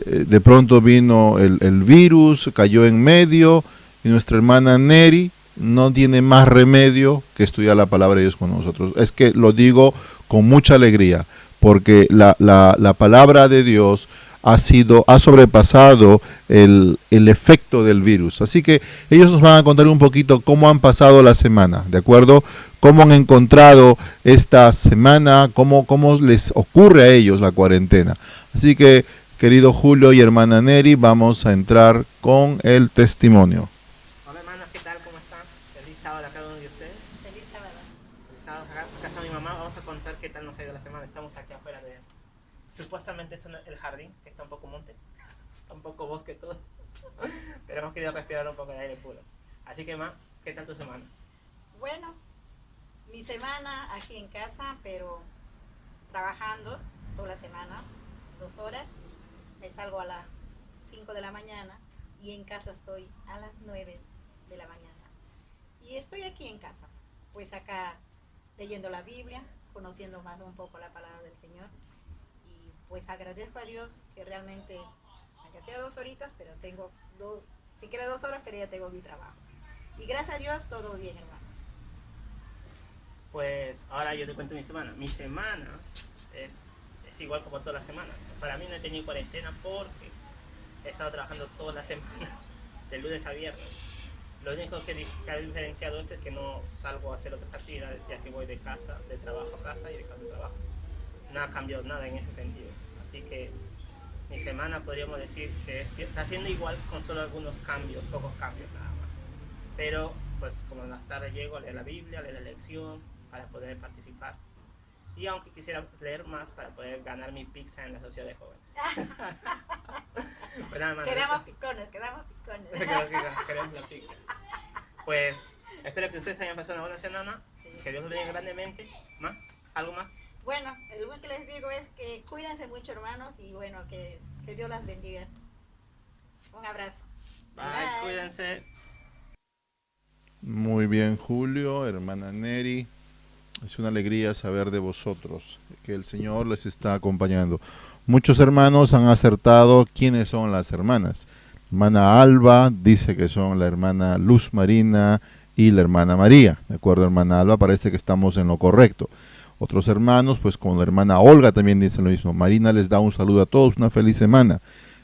De pronto vino el virus, cayó en medio, y nuestra hermana Neri no tiene más remedio que estudiar la palabra de Dios con nosotros. Es que lo digo con mucha alegría, porque la palabra de Dios ha sobrepasado el efecto del virus. Así que ellos nos van a contar un poquito cómo han pasado la semana, ¿de acuerdo? Cómo han encontrado esta semana, cómo les ocurre a ellos la cuarentena. Así que, querido Julio y hermana Neri, vamos a entrar con el testimonio. Hola hermanos, ¿qué tal? ¿Cómo están? Feliz sábado a cada uno de ustedes. Feliz sábado. Feliz sábado. Acá está mi mamá. Vamos a contar qué tal nos ha ido la semana. Estamos aquí afuera de... Supuestamente es el jardín, que está un poco monte, un poco bosque todo. Pero hemos querido respirar un poco de aire puro. Así que, ma, ¿qué tal tu semana? Bueno, mi semana aquí en casa, pero trabajando toda la semana, 2 horas. Me salgo a las 5 de la mañana y en casa estoy a las 9 de la mañana. Y estoy aquí en casa, pues acá leyendo la Biblia, conociendo más un poco la palabra del Señor. Y pues agradezco a Dios que realmente, aunque sea 2 horitas, pero tengo si quiero 2 horas, pero ya tengo mi trabajo. Y gracias a Dios, todo bien, hermanos. Pues ahora yo te cuento mi semana. Mi semana es igual como toda la semana. Para mí no he tenido cuarentena porque he estado trabajando toda la semana, de lunes a viernes. Lo único que ha diferenciado es que no salgo a hacer otras actividades, ya que voy de trabajo a casa y de casa a trabajo. No ha cambiado nada en ese sentido. Así que mi semana podríamos decir que está siendo igual, con solo algunos cambios, pocos cambios nada más. Pero pues como en las tardes llego a leer la Biblia, a leer la lección, para poder participar. Y aunque quisiera leer más para poder ganar mi pizza en la sociedad de jóvenes. Pues nada más, Quedamos picones. Queremos la pizza. Pues espero que ustedes hayan pasado una buena semana. Sí. Que Dios los bendiga grandemente. ¿Más? ¿Algo más? Bueno, lo único que les digo es que cuídense mucho, hermanos, y bueno, que Dios las bendiga. Un abrazo. Bye. Cuídense. Muy bien, Julio, hermana Neri. Es una alegría saber de vosotros, que el Señor les está acompañando. Muchos hermanos han acertado quiénes son las hermanas. Hermana Alba dice que son la hermana Luz Marina y la hermana María. De acuerdo, hermana Alba, parece que estamos en lo correcto. Otros hermanos, pues como la hermana Olga también dicen lo mismo. Marina les da un saludo a todos, una feliz semana.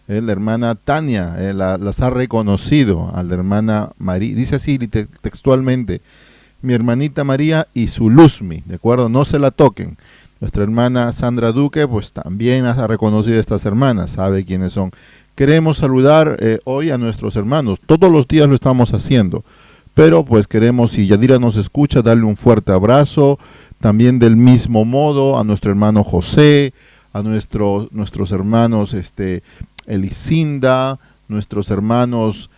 La hermana Tania las ha reconocido a la hermana María. Dice así textualmente: mi hermanita María y su Luzmi, ¿de acuerdo? No se la toquen. Nuestra hermana Sandra Duque, pues también ha reconocido a estas hermanas, sabe quiénes son. Queremos saludar hoy a nuestros hermanos. Todos los días lo estamos haciendo, pero pues queremos, si Yadira nos escucha, darle un fuerte abrazo. También del mismo modo a nuestro hermano José, a nuestros hermanos Elicinda, nuestros hermanos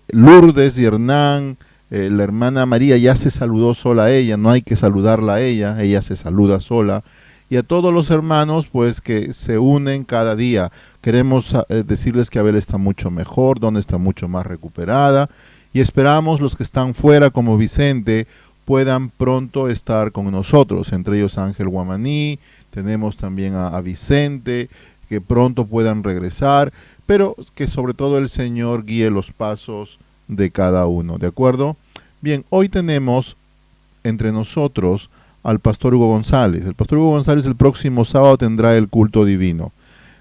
Lourdes y Hernán. La hermana María ya se saludó sola a ella, no hay que saludarla a ella se saluda sola. Y a todos los hermanos pues que se unen cada día. Queremos decirles que Abel está mucho mejor, Donna está mucho más recuperada. Y esperamos los que están fuera como Vicente puedan pronto estar con nosotros, entre ellos Ángel Guamaní, tenemos también a Vicente, que pronto puedan regresar, pero que sobre todo el Señor guíe los pasos de cada uno, ¿de acuerdo? Bien, hoy tenemos entre nosotros al pastor Hugo González. El pastor Hugo González el próximo sábado tendrá el culto divino.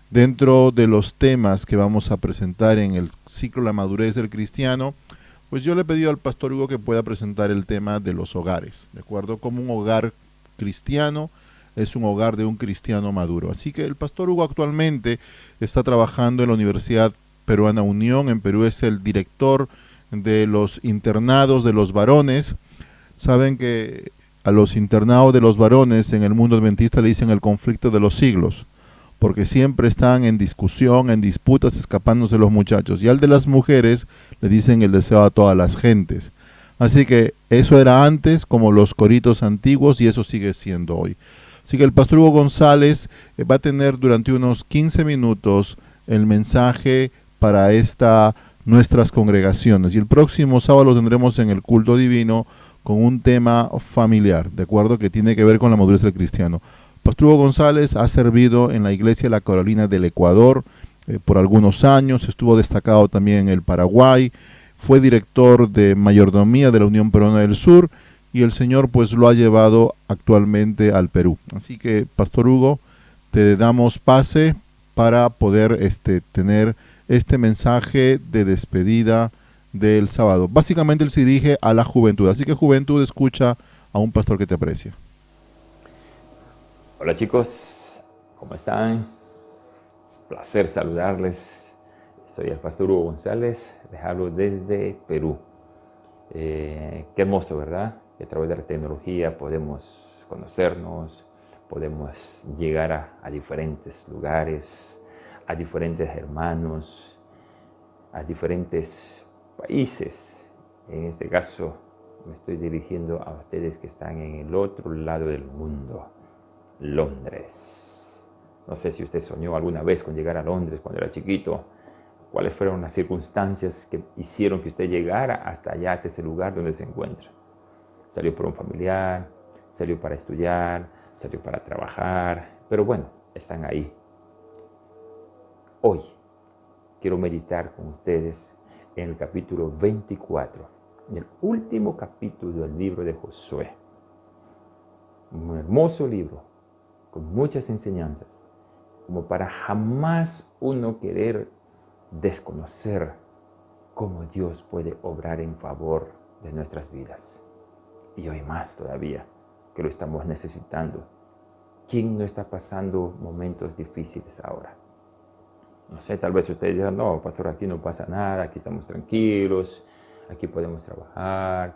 Dentro de los temas que vamos a presentar en el ciclo La Madurez del Cristiano, pues yo le he pedido al pastor Hugo que pueda presentar el tema de los hogares, ¿de acuerdo? Como un hogar cristiano es un hogar de un cristiano maduro. Así que el pastor Hugo actualmente está trabajando en la Universidad Peruana Unión. En Perú es el director de los internados de los varones. Saben que a los internados de los varones en el mundo adventista le dicen el conflicto de los siglos, porque siempre están en discusión, en disputas, escapándose los muchachos. Y al de las mujeres le dicen el deseo a todas las gentes. Así que eso era antes, como los coritos antiguos, y eso sigue siendo hoy. Así que el pastor Hugo González va a tener durante unos 15 minutos el mensaje para nuestras congregaciones. Y el próximo sábado lo tendremos en el culto divino con un tema familiar, ¿de acuerdo? Que tiene que ver con la madurez del cristiano. Pastor Hugo González ha servido en la Iglesia de la Carolina del Ecuador por algunos años, estuvo destacado también en el Paraguay, fue director de mayordomía de la Unión Peruana del Sur, y el Señor pues lo ha llevado actualmente al Perú. Así que, Pastor Hugo, te damos pase para poder tener este mensaje de despedida del sábado. Básicamente él se dirige a la juventud, así que juventud, escucha a un pastor que te aprecia. Hola chicos, ¿cómo están? Es un placer saludarles. Soy el pastor Hugo González, les hablo desde Perú. Qué hermoso, ¿verdad? Que a través de la tecnología podemos conocernos, podemos llegar a diferentes lugares, a diferentes hermanos, a diferentes países. En este caso me estoy dirigiendo a ustedes que están en el otro lado del mundo, Londres. No sé si usted soñó alguna vez con llegar a Londres cuando era chiquito. ¿Cuáles fueron las circunstancias que hicieron que usted llegara hasta allá, hasta ese lugar donde se encuentra? Salió por un familiar, salió para estudiar, salió para trabajar, pero bueno, están ahí. Hoy quiero meditar con ustedes en el capítulo 24, en el último capítulo del libro de Josué. Un hermoso libro, con muchas enseñanzas, como para jamás uno querer desconocer cómo Dios puede obrar en favor de nuestras vidas. Y hoy más todavía, que lo estamos necesitando. ¿Quién no está pasando momentos difíciles ahora? No sé, tal vez ustedes dirán, no, pastor, aquí no pasa nada, aquí estamos tranquilos, aquí podemos trabajar.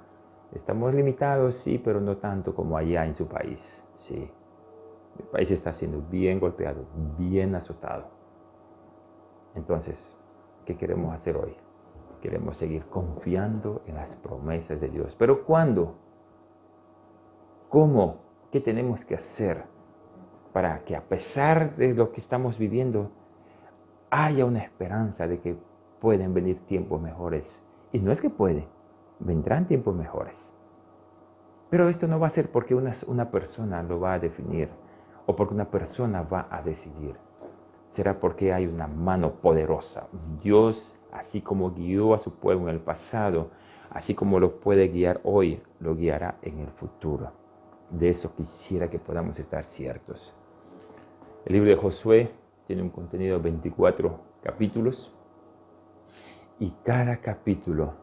Estamos limitados, sí, pero no tanto como allá en su país. Sí, mi país está siendo bien golpeado, bien azotado. Entonces, ¿qué queremos hacer hoy? Queremos seguir confiando en las promesas de Dios. ¿Pero cuándo? ¿Cómo? ¿Qué tenemos que hacer para que a pesar de lo que estamos viviendo haya una esperanza de que pueden venir tiempos mejores? Y no es que pueden, vendrán tiempos mejores. Pero esto no va a ser porque una persona lo va a definir o porque una persona va a decidir. Será porque hay una mano poderosa. Dios, así como guió a su pueblo en el pasado, así como lo puede guiar hoy, lo guiará en el futuro. De eso quisiera que podamos estar ciertos. El libro de Josué tiene un contenido de 24 capítulos y cada capítulo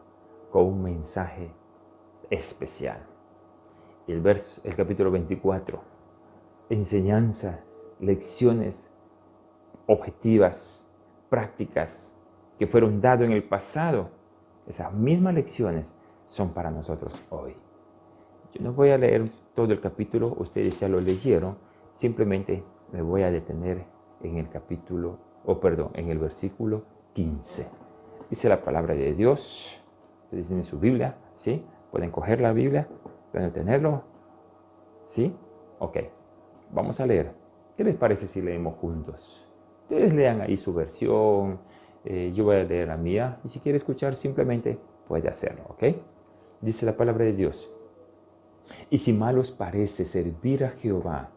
con un mensaje especial. El capítulo 24, enseñanzas, lecciones objetivas, prácticas que fueron dadas en el pasado. Esas mismas lecciones son para nosotros hoy. Yo no voy a leer todo el capítulo, ustedes ya lo leyeron, simplemente me voy a detener en en el versículo 15. Dice la palabra de Dios, ustedes tienen su Biblia, ¿sí? Pueden coger la Biblia, pueden tenerlo, ¿sí? Ok, vamos a leer. ¿Qué les parece si leemos juntos? Ustedes lean ahí su versión, yo voy a leer la mía, y si quiere escuchar simplemente puede hacerlo, ¿ok? Dice la palabra de Dios. Y si mal os parece servir a Jehová,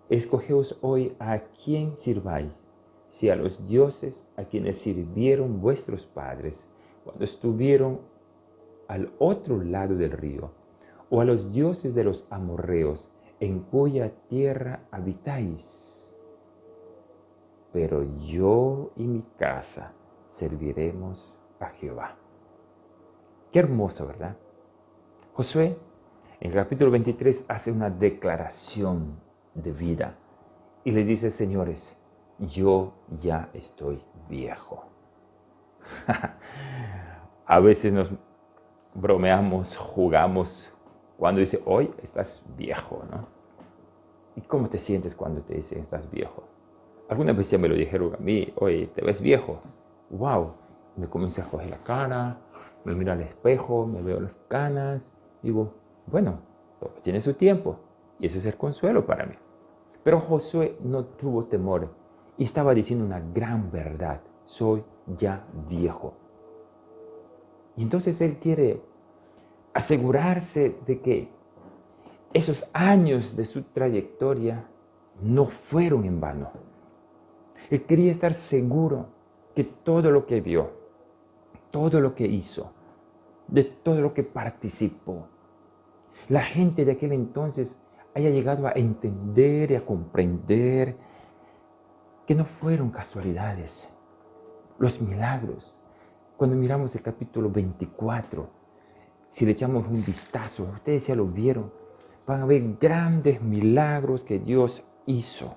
escogeos hoy a quién sirváis, si a los dioses a quienes sirvieron vuestros padres cuando estuvieron al otro lado del río, o a los dioses de los amorreos en cuya tierra habitáis. Pero yo y mi casa serviremos a Jehová. Qué hermoso, ¿verdad? Josué, en el capítulo 23, hace una declaración de vida y le dice, señores, yo ya estoy viejo. A veces nos bromeamos, jugamos Cuando dice, hoy estás viejo, ¿no? ¿Y cómo te sientes cuando te dicen estás viejo? Algunas veces me lo dijeron a mí, oye, ¿te ves viejo? ¡Wow! Me comienzo a coger la cara, me miro al espejo, me veo las canas. Digo, bueno, todo tiene su tiempo. Y eso es el consuelo para mí. Pero Josué no tuvo temor y estaba diciendo una gran verdad. Soy ya viejo. Y entonces él quiere asegurarse de que esos años de su trayectoria no fueron en vano. Él quería estar seguro que todo lo que vio, todo lo que hizo, de todo lo que participó, la gente de aquel entonces haya llegado a entender y a comprender que no fueron casualidades. Los milagros, cuando miramos el capítulo 24, si le echamos un vistazo, ustedes ya lo vieron, van a ver grandes milagros que Dios hizo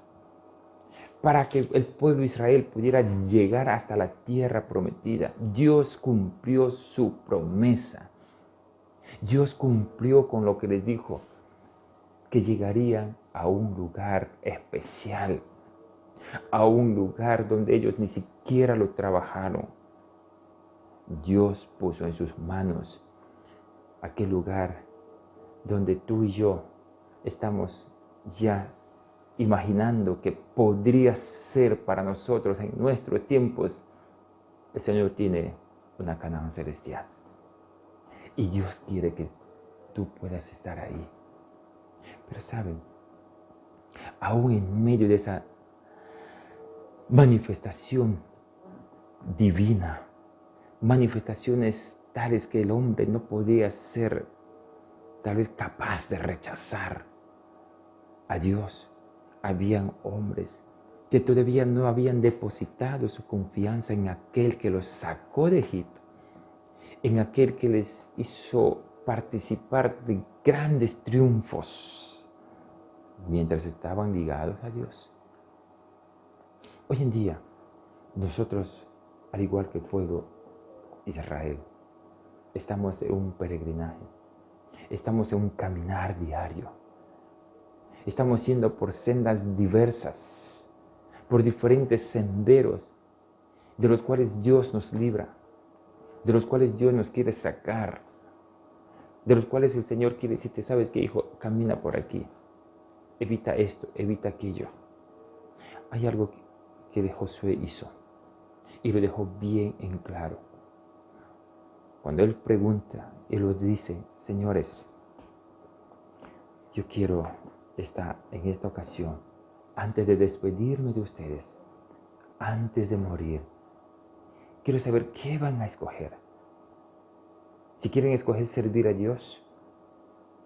para que el pueblo de Israel pudiera llegar hasta la tierra prometida. Dios cumplió su promesa. Dios cumplió con lo que les dijo, que llegarían a un lugar especial, a un lugar donde ellos ni siquiera lo trabajaron. Dios puso en sus manos aquel lugar donde tú y yo estamos ya imaginando que podría ser para nosotros en nuestros tiempos. El Señor tiene una Canaán celestial. Y Dios quiere que tú puedas estar ahí. Pero saben, aún en medio de esa manifestación divina, manifestaciones tales que el hombre no podía ser tal vez capaz de rechazar a Dios, habían hombres que todavía no habían depositado su confianza en aquel que los sacó de Egipto, en aquel que les hizo participar de grandes triunfos mientras estaban ligados a Dios. Hoy en día, nosotros, al igual que el pueblo de Israel, estamos en un peregrinaje, estamos en un caminar diario, estamos yendo por sendas diversas, por diferentes senderos, de los cuales Dios nos libra, de los cuales Dios nos quiere sacar, de los cuales el Señor quiere decirte, ¿sabes qué, hijo? Camina por aquí, evita esto, evita aquello. Hay algo que Josué hizo y lo dejó bien en claro. Cuando él pregunta, él lo dice, señores, yo quiero estar en esta ocasión, antes de despedirme de ustedes, antes de morir, quiero saber qué van a escoger. Si quieren escoger servir a Dios,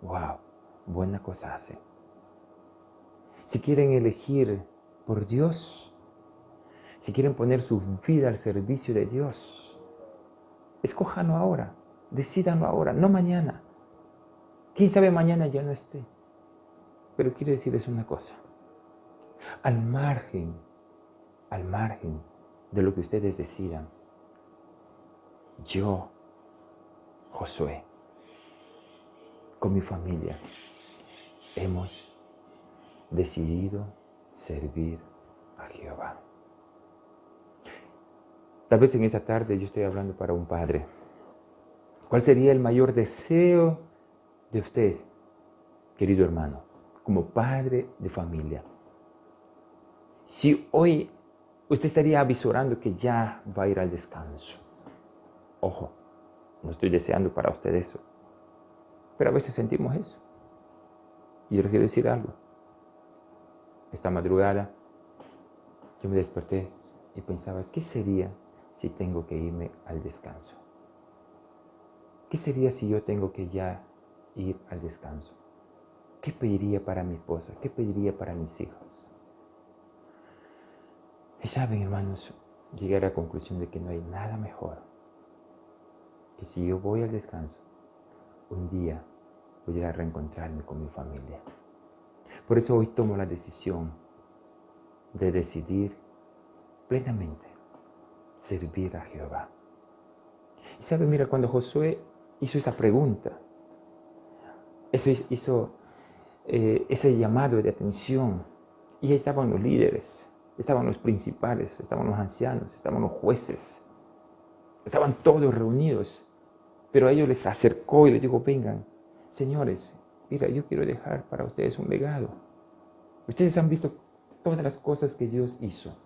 wow, buena cosa hacen. Si quieren elegir por Dios, si quieren poner su vida al servicio de Dios, escójanlo ahora, decídanlo ahora, no mañana. Quién sabe mañana ya no esté. Pero quiero decirles una cosa. Al margen de lo que ustedes decidan, yo, Josué, con mi familia, hemos decidido servir a Jehová. Tal vez en esta tarde yo estoy hablando para un padre. ¿Cuál sería el mayor deseo de usted, querido hermano, como padre de familia? Si hoy usted estaría avisorando que ya va a ir al descanso. Ojo, no estoy deseando para usted eso, pero a veces sentimos eso. Y yo les quiero decir algo. Esta madrugada yo me desperté y pensaba, ¿qué sería si tengo que irme al descanso? ¿Qué sería si yo tengo que ya ir al descanso? ¿Qué pediría para mi esposa? ¿Qué pediría para mis hijos? Y saben, hermanos, llegué a la conclusión de que no hay nada mejor que si yo voy al descanso, un día pudiera reencontrarme con mi familia. Por eso hoy tomo la decisión de decidir plenamente servir a Jehová. Y saben, mira, cuando Josué hizo esa pregunta, Eso hizo ese llamado de atención. Y ahí estaban los líderes, estaban los principales, estaban los ancianos, estaban los jueces. Estaban todos reunidos. Pero a ellos les acercó y les dijo, vengan, señores, mira, yo quiero dejar para ustedes un legado. Ustedes han visto todas las cosas que Dios hizo.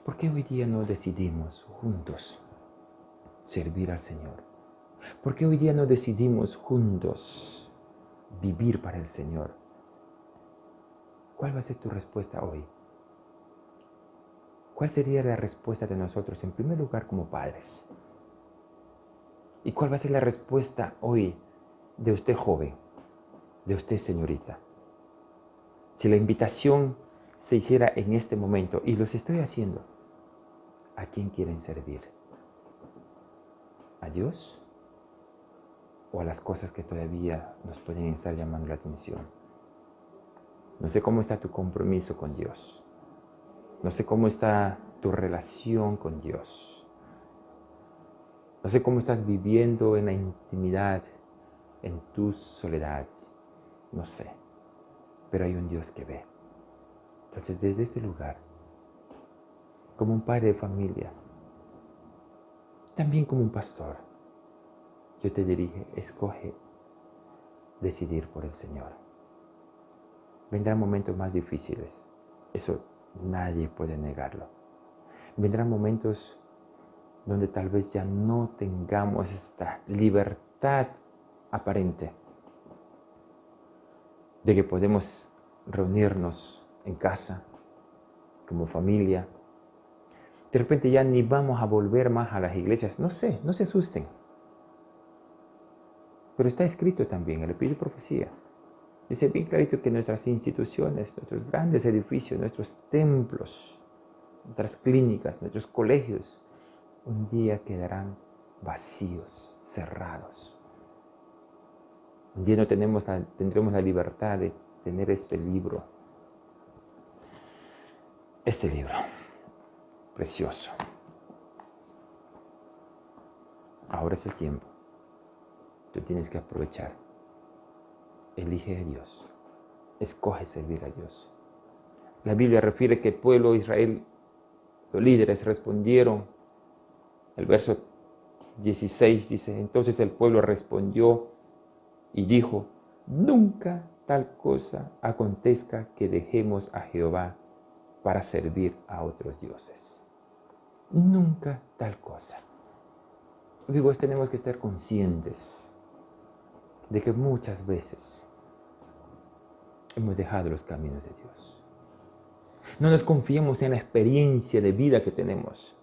¿Por qué hoy día no decidimos juntos servir al Señor? ¿Por qué hoy día no decidimos juntos vivir para el Señor? ¿Cuál va a ser tu respuesta hoy? ¿Cuál sería la respuesta de nosotros, en primer lugar, como padres? ¿Y cuál va a ser la respuesta hoy de usted, joven, de usted, señorita? Si la invitación se hiciera en este momento, y los estoy haciendo, ¿a quién quieren servir? ¿A Dios? ¿O a las cosas que todavía nos pueden estar llamando la atención? No sé cómo está tu compromiso con Dios. No sé cómo está tu relación con Dios. No sé cómo estás viviendo en la intimidad, en tu soledad. No sé. Pero hay un Dios que ve. Entonces, desde este lugar, como un padre de familia, también como un pastor, yo te dirijo, escoge decidir por el Señor. Vendrán momentos más difíciles. Eso nadie puede negarlo. Vendrán momentos donde tal vez ya no tengamos esta libertad aparente de que podemos reunirnos en casa, como familia. De repente ya ni vamos a volver más a las iglesias. No sé, no se asusten. Pero está escrito también en el Espíritu de Profecía. Dice bien clarito que nuestras instituciones, nuestros grandes edificios, nuestros templos, nuestras clínicas, nuestros colegios, un día quedarán vacíos, cerrados. Un día no tendremos la libertad de tener este libro precioso. Ahora es el tiempo. Tú tienes que aprovechar. Elige a Dios. Escoge servir a Dios. La Biblia refiere que el pueblo de Israel, los líderes respondieron. El verso 16 dice, entonces el pueblo respondió y dijo, nunca tal cosa acontezca que dejemos a Jehová para servir a otros dioses. Nunca tal cosa. Amigos, tenemos que estar conscientes de que muchas veces hemos dejado los caminos de Dios. No nos confiemos en la experiencia de vida que tenemos.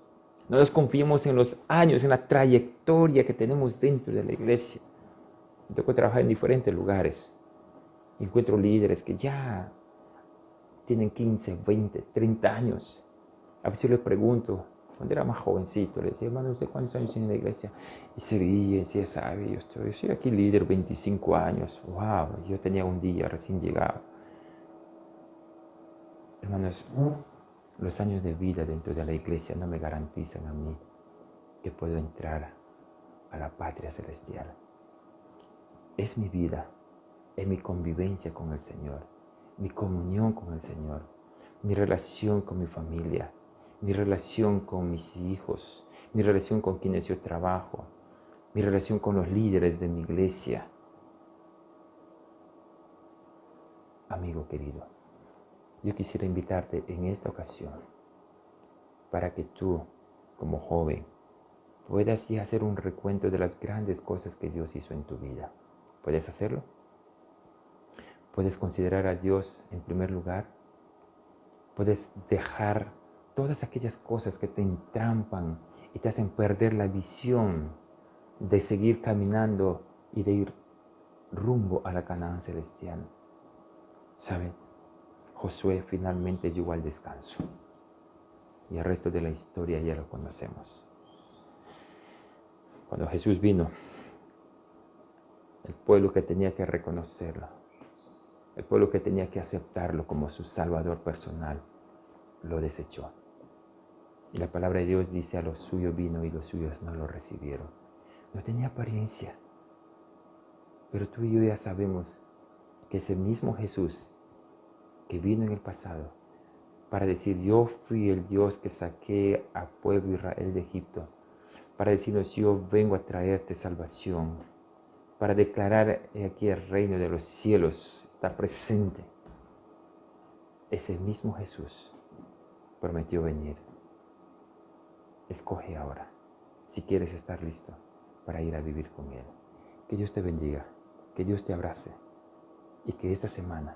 No nos confiemos en los años, en la trayectoria que tenemos dentro de la iglesia. Me tocó trabajar en diferentes lugares. Encuentro líderes que ya tienen 15, 20, 30 años. A veces les pregunto, cuando era más jovencito, le decía, hermano, ¿usted cuántos años tiene en la iglesia? Y se ríe, decía, sabe, yo soy aquí líder 25 años. Wow, yo tenía un día recién llegado. Hermanos, los años de vida dentro de la iglesia no me garantizan a mí que puedo entrar a la patria celestial. Es mi vida, es mi convivencia con el Señor, mi comunión con el Señor, mi relación con mi familia, mi relación con mis hijos, mi relación con quienes yo trabajo, mi relación con los líderes de mi iglesia. Amigo querido, yo quisiera invitarte en esta ocasión para que tú, como joven, puedas ya hacer un recuento de las grandes cosas que Dios hizo en tu vida. ¿Puedes hacerlo? ¿Puedes considerar a Dios en primer lugar? ¿Puedes dejar todas aquellas cosas que te entrampan y te hacen perder la visión de seguir caminando y de ir rumbo a la Canaán celestial? ¿Sabes? Josué finalmente llegó al descanso. Y el resto de la historia ya lo conocemos. Cuando Jesús vino, el pueblo que tenía que reconocerlo, el pueblo que tenía que aceptarlo como su Salvador personal, lo desechó. Y la palabra de Dios dice, a los suyos vino y los suyos no lo recibieron. No tenía apariencia. Pero tú y yo ya sabemos que ese mismo Jesús que vino en el pasado para decir, yo fui el Dios que saqué al pueblo Israel de Egipto, para decirnos, yo vengo a traerte salvación, para declarar aquí el reino de los cielos está presente. Ese mismo Jesús prometió venir. Escoge ahora si quieres estar listo para ir a vivir con Él. Que Dios te bendiga, que Dios te abrace y que esta semana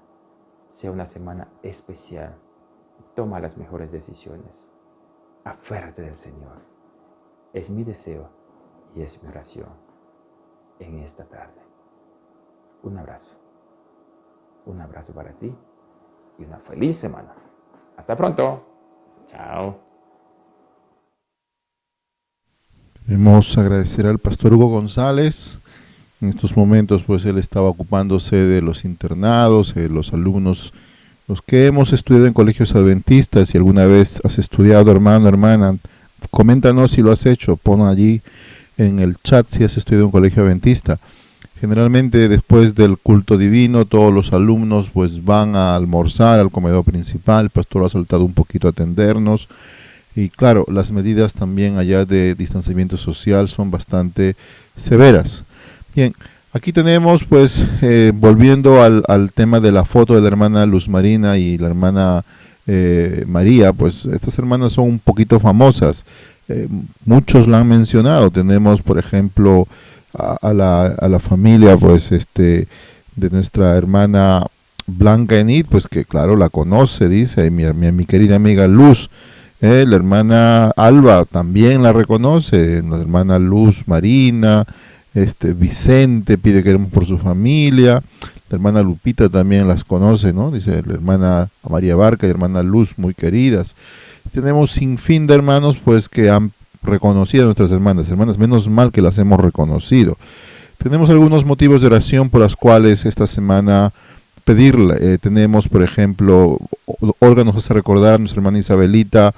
sea una semana especial. Toma las mejores decisiones. Aférrate del Señor. Es mi deseo y es mi oración en esta tarde. Un abrazo. Un abrazo para ti y una feliz semana. Hasta pronto. Chao. Queremos agradecer al pastor Hugo González. En estos momentos pues él estaba ocupándose de los internados, los alumnos, los que hemos estudiado en colegios adventistas. Si alguna vez has estudiado, hermano, hermana, coméntanos si lo has hecho, pon allí en el chat si has estudiado en un colegio adventista. Generalmente después del culto divino todos los alumnos pues van a almorzar al comedor principal. El pastor ha saltado un poquito a atendernos. Y claro, las medidas también allá de distanciamiento social son bastante severas. Bien, aquí tenemos pues, volviendo al tema de la foto de la hermana Luz Marina y la hermana María, pues estas hermanas son un poquito famosas. Muchos la han mencionado. Tenemos, por ejemplo, a la familia pues de nuestra hermana Blanca Enid, pues que claro, la conoce, dice, mi querida amiga Luz. La hermana Alba también la reconoce, la hermana Luz Marina, Vicente pide que oremos por su familia, la hermana Lupita también las conoce, ¿no? Dice la hermana María Barca y la hermana Luz, muy queridas. Tenemos sin fin de hermanos pues que han reconocido a nuestras hermanas, menos mal que las hemos reconocido. Tenemos algunos motivos de oración por las cuales esta semana pedirle. Tenemos, por ejemplo, Olga nos hace recordar, nuestra hermana Isabelita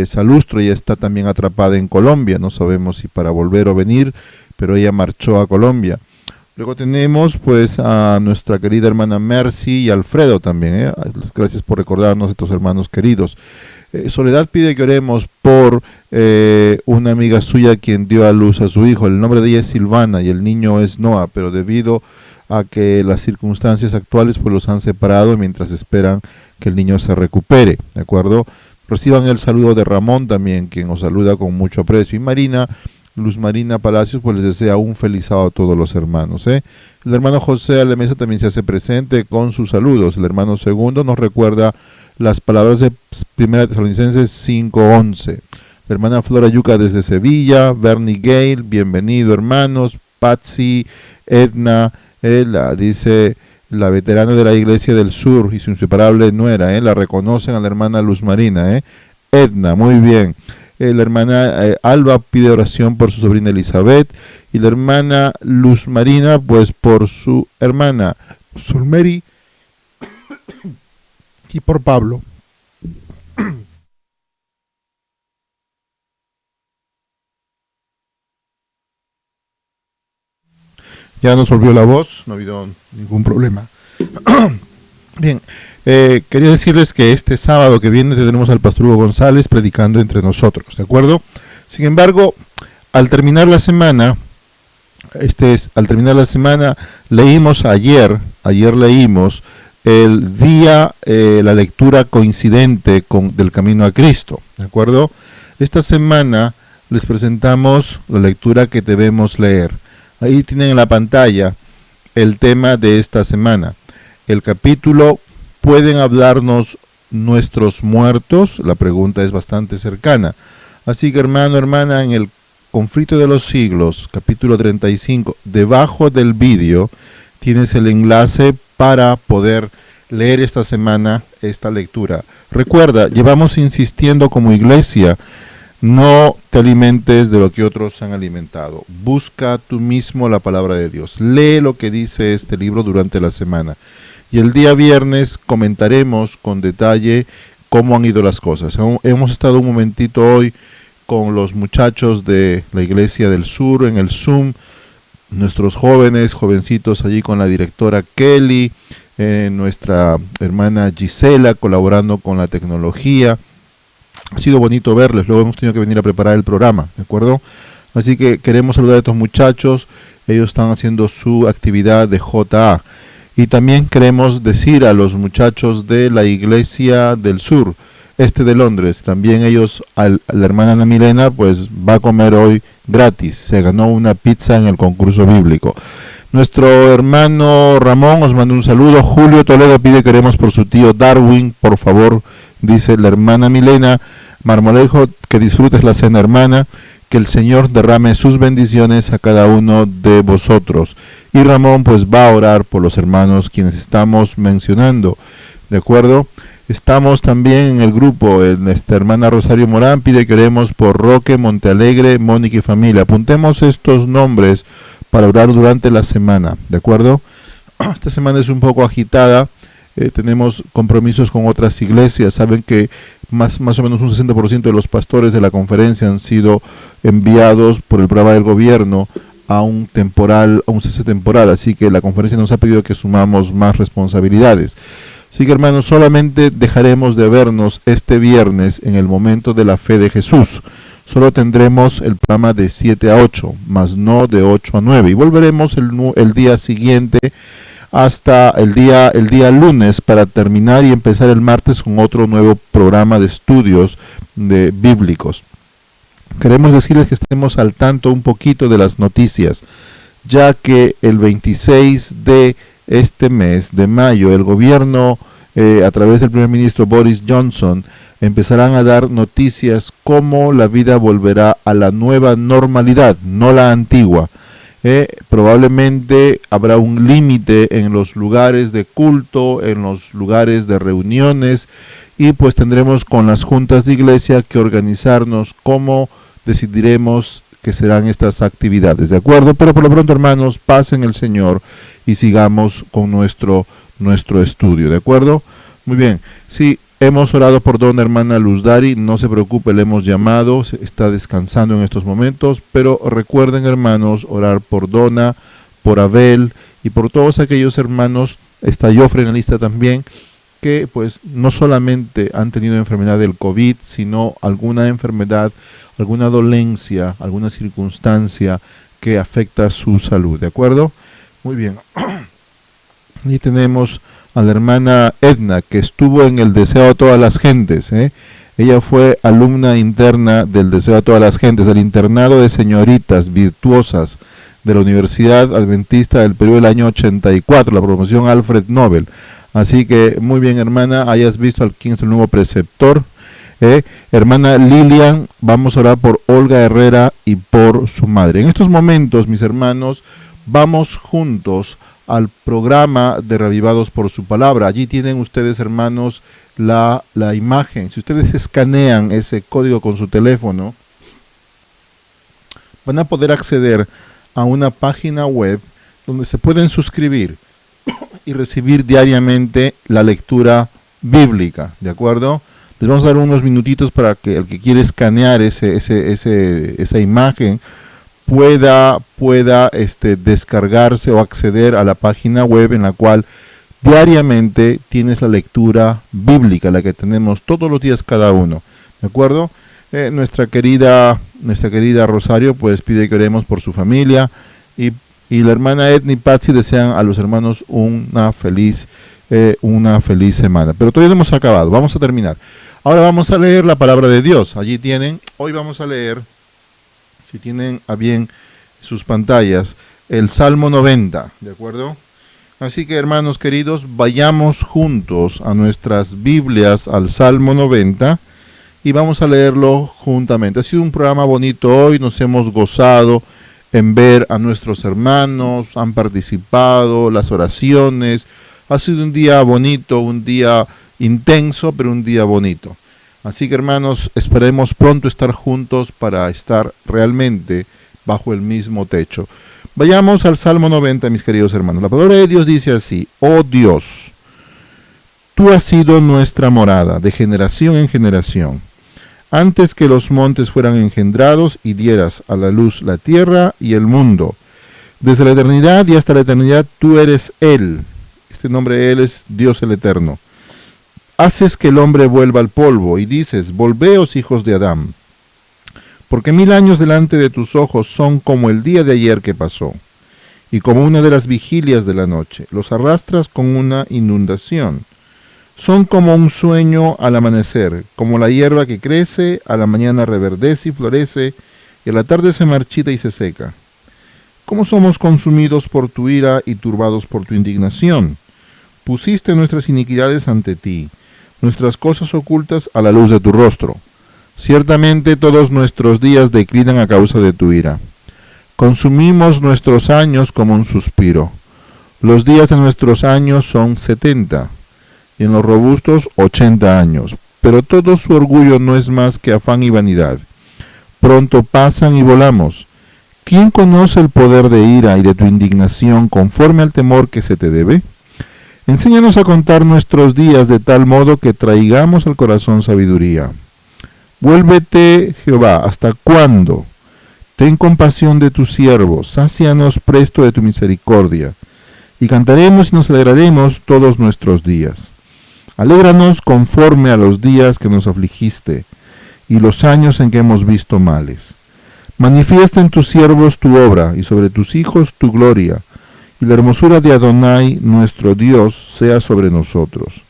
Salustro, ella está también atrapada en Colombia, no sabemos si para volver o venir, pero ella marchó a Colombia. Luego tenemos pues a nuestra querida hermana Mercy y Alfredo también, gracias por recordarnos a estos hermanos queridos. Soledad pide que oremos por una amiga suya quien dio a luz a su hijo. El nombre de ella es Silvana y el niño es Noah, pero debido a que las circunstancias actuales pues los han separado mientras esperan que el niño se recupere, ¿de acuerdo? Reciban el saludo de Ramón también, quien nos saluda con mucho aprecio, y Marina, Luz Marina Palacios, pues les desea un feliz sábado a todos los hermanos. El hermano José Alemesa también se hace presente con sus saludos. El hermano Segundo nos recuerda las palabras de 1 Tesalonicenses 5:11. La hermana Flora Yuca desde Sevilla, Bernie Gale, bienvenido hermanos, Patsy, Edna, dice la veterana de la Iglesia del Sur y su inseparable nuera, la reconocen a la hermana Luz Marina, Edna, muy bien. La hermana Alba pide oración por su sobrina Elizabeth y la hermana Luz Marina pues por su hermana Solmeri y por Pablo. Ya nos volvió la voz, no ha habido ningún problema. Bien, quería decirles que este sábado que viene tenemos al pastor Hugo González predicando entre nosotros, ¿de acuerdo? Sin embargo, al terminar la semana, leímos ayer leímos el día, la lectura coincidente del Camino a Cristo, ¿de acuerdo? Esta semana les presentamos la lectura que debemos leer. Ahí tienen en la pantalla el tema de esta semana. El capítulo, ¿pueden hablarnos nuestros muertos? La pregunta es bastante cercana. Así que hermano, hermana, en el Conflicto de los Siglos, capítulo 35, debajo del vídeo tienes el enlace para poder leer esta semana esta lectura. Recuerda, llevamos insistiendo como iglesia, no te alimentes de lo que otros han alimentado. Busca tú mismo la palabra de Dios. Lee lo que dice este libro durante la semana. Y el día viernes comentaremos con detalle cómo han ido las cosas. Hemos estado un momentito hoy con los muchachos de la Iglesia del Sur en el Zoom, nuestros jóvenes, jovencitos allí con la directora Kelly, nuestra hermana Gisela colaborando con la tecnología. Ha sido bonito verles, luego hemos tenido que venir a preparar el programa, ¿de acuerdo? Así que queremos saludar a estos muchachos, ellos están haciendo su actividad de JA. Y también queremos decir a los muchachos de la Iglesia del Sur, de Londres, también ellos, la hermana Ana Milena, pues va a comer hoy gratis, se ganó una pizza en el concurso bíblico. Nuestro hermano Ramón os manda un saludo. Julio Toledo pide que oremos por su tío Darwin, por favor, dice la hermana Milena. Marmolejo, que disfrutes la cena, hermana, que el Señor derrame sus bendiciones a cada uno de vosotros. Y Ramón pues va a orar por los hermanos quienes estamos mencionando, ¿de acuerdo? Estamos también en el grupo, nuestra hermana Rosario Morán pide que oremos por Roque, Montealegre, Mónica y familia. Apuntemos estos nombres para orar durante la semana, ¿de acuerdo? Esta semana es un poco agitada, tenemos compromisos con otras iglesias. Saben que más o menos un 60% de los pastores de la conferencia han sido enviados por el programa del gobierno a un cese temporal, así que la conferencia nos ha pedido que sumamos más responsabilidades. Así que, hermanos, solamente dejaremos de vernos este viernes en el momento de la fe de Jesús. Solo tendremos el programa de 7 a 8, más no de 8 a 9. Y volveremos el día siguiente hasta el día lunes para terminar y empezar el martes con otro nuevo programa de estudios bíblicos. Queremos decirles que estemos al tanto un poquito de las noticias, ya que el 26 de este mes de mayo, el gobierno, a través del primer ministro Boris Johnson, empezarán a dar noticias cómo la vida volverá a la nueva normalidad, no la antigua. Probablemente habrá un límite en los lugares de culto, en los lugares de reuniones, y pues tendremos con las juntas de iglesia que organizarnos cómo decidiremos que serán estas actividades, ¿de acuerdo? Pero por lo pronto, hermanos, pasen el Señor y sigamos con nuestro estudio, ¿de acuerdo? Muy bien, sí, hemos orado por dona hermana Luz Dari, no se preocupe, le hemos llamado, está descansando en estos momentos, pero recuerden, hermanos, orar por Dona, por Abel y por todos aquellos hermanos, está Jofre en la lista también, que pues no solamente han tenido enfermedad del COVID, sino alguna enfermedad, alguna dolencia, alguna circunstancia que afecta su salud, ¿de acuerdo? Muy bien. Y tenemos a la hermana Edna, que estuvo en el Deseo a Todas las Gentes. Ella fue alumna interna del Deseo a Todas las Gentes, del internado de señoritas virtuosas de la Universidad Adventista del Perú del año 84, la promoción Alfred Nobel. Así que muy bien, hermana, hayas visto quién es el nuevo preceptor. Hermana Lilian, vamos a orar por Olga Herrera y por su madre. En estos momentos, mis hermanos, vamos juntos al programa de Reavivados por su palabra. Allí tienen ustedes, hermanos, la imagen. Si ustedes escanean ese código con su teléfono, van a poder acceder a una página web donde se pueden suscribir y recibir diariamente la lectura bíblica, ¿de acuerdo? Les vamos a dar unos minutitos para que el que quiere escanear esa imagen pueda descargarse o acceder a la página web en la cual diariamente tienes la lectura bíblica, la que tenemos todos los días cada uno, ¿de acuerdo? Nuestra querida Rosario pues pide que oremos por su familia y la hermana Edna y Patsy desean a los hermanos una feliz semana. Pero todavía no hemos acabado, vamos a terminar. Ahora vamos a leer la palabra de Dios. Allí tienen, hoy vamos a leer, si tienen a bien sus pantallas, el Salmo 90, ¿de acuerdo? Así que, hermanos queridos, vayamos juntos a nuestras Biblias al Salmo 90 y vamos a leerlo juntamente. Ha sido un programa bonito hoy, nos hemos gozado en ver a nuestros hermanos, han participado, las oraciones. Ha sido un día bonito, un día intenso, pero un día bonito. Así que, hermanos, esperemos pronto estar juntos para estar realmente bajo el mismo techo. Vayamos al Salmo 90, mis queridos hermanos. La palabra de Dios dice así: Oh Dios, tú has sido nuestra morada de generación en generación. Antes que los montes fueran engendrados y dieras a la luz la tierra y el mundo. Desde la eternidad y hasta la eternidad tú eres Él. Este nombre Él es Dios el Eterno. Haces que el hombre vuelva al polvo y dices, volveos hijos de Adán. Porque 1000 años delante de tus ojos son como el día de ayer que pasó, y como una de las vigilias de la noche. Los arrastras con una inundación. Son como un sueño al amanecer, como la hierba que crece, a la mañana reverdece y florece, y a la tarde se marchita y se seca. ¿Cómo somos consumidos por tu ira y turbados por tu indignación? Pusiste nuestras iniquidades ante ti, nuestras cosas ocultas a la luz de tu rostro. Ciertamente todos nuestros días declinan a causa de tu ira. Consumimos nuestros años como un suspiro. Los días de nuestros años son 70, y en los robustos 80 años. Pero todo su orgullo no es más que afán y vanidad. Pronto pasan y volamos. ¿Quién conoce el poder de ira y de tu indignación conforme al temor que se te debe? Enséñanos a contar nuestros días de tal modo que traigamos al corazón sabiduría. Vuélvete, Jehová, ¿hasta cuándo? Ten compasión de tus siervos, sácianos presto de tu misericordia, y cantaremos y nos alegraremos todos nuestros días. Alégranos conforme a los días que nos afligiste, y los años en que hemos visto males. Manifiesta en tus siervos tu obra, y sobre tus hijos tu gloria, y la hermosura de Adonai, nuestro Dios, sea sobre nosotros,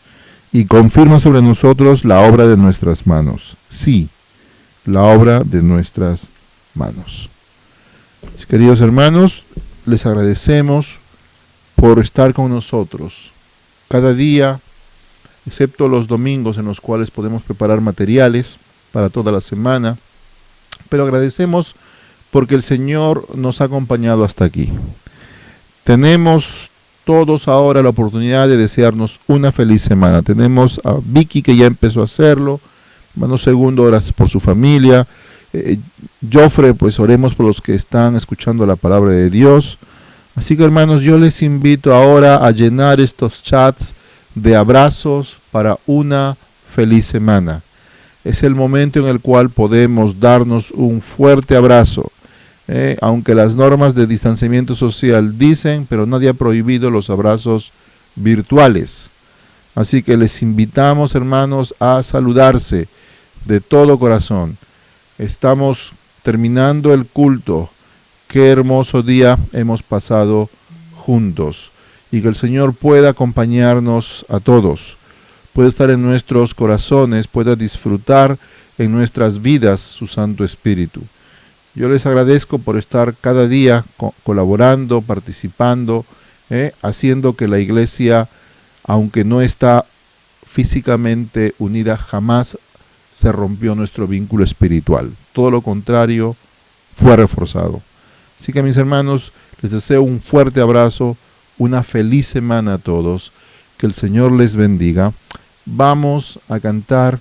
y confirma sobre nosotros la obra de nuestras manos. Sí, la obra de nuestras manos. Mis queridos hermanos, les agradecemos por estar con nosotros cada día, excepto los domingos en los cuales podemos preparar materiales para toda la semana, pero agradecemos porque el Señor nos ha acompañado hasta aquí. Tenemos todos ahora la oportunidad de desearnos una feliz semana. Tenemos a Vicky que ya empezó a hacerlo, hermano Segundo, oras por su familia. Jofre, pues oremos por los que están escuchando la palabra de Dios. Así que hermanos, yo les invito ahora a llenar estos chats de abrazos para una feliz semana. Es el momento en el cual podemos darnos un fuerte abrazo. Aunque las normas de distanciamiento social dicen, pero nadie ha prohibido los abrazos virtuales. Así que les invitamos, hermanos, a saludarse de todo corazón. Estamos terminando el culto. Qué hermoso día hemos pasado juntos. Y que el Señor pueda acompañarnos a todos. Pueda estar en nuestros corazones, pueda disfrutar en nuestras vidas su Santo Espíritu. Yo les agradezco por estar cada día colaborando, participando, haciendo que la iglesia, aunque no está físicamente unida, jamás se rompió nuestro vínculo espiritual. Todo lo contrario, fue reforzado. Así que mis hermanos, les deseo un fuerte abrazo, una feliz semana a todos, que el Señor les bendiga. Vamos a cantar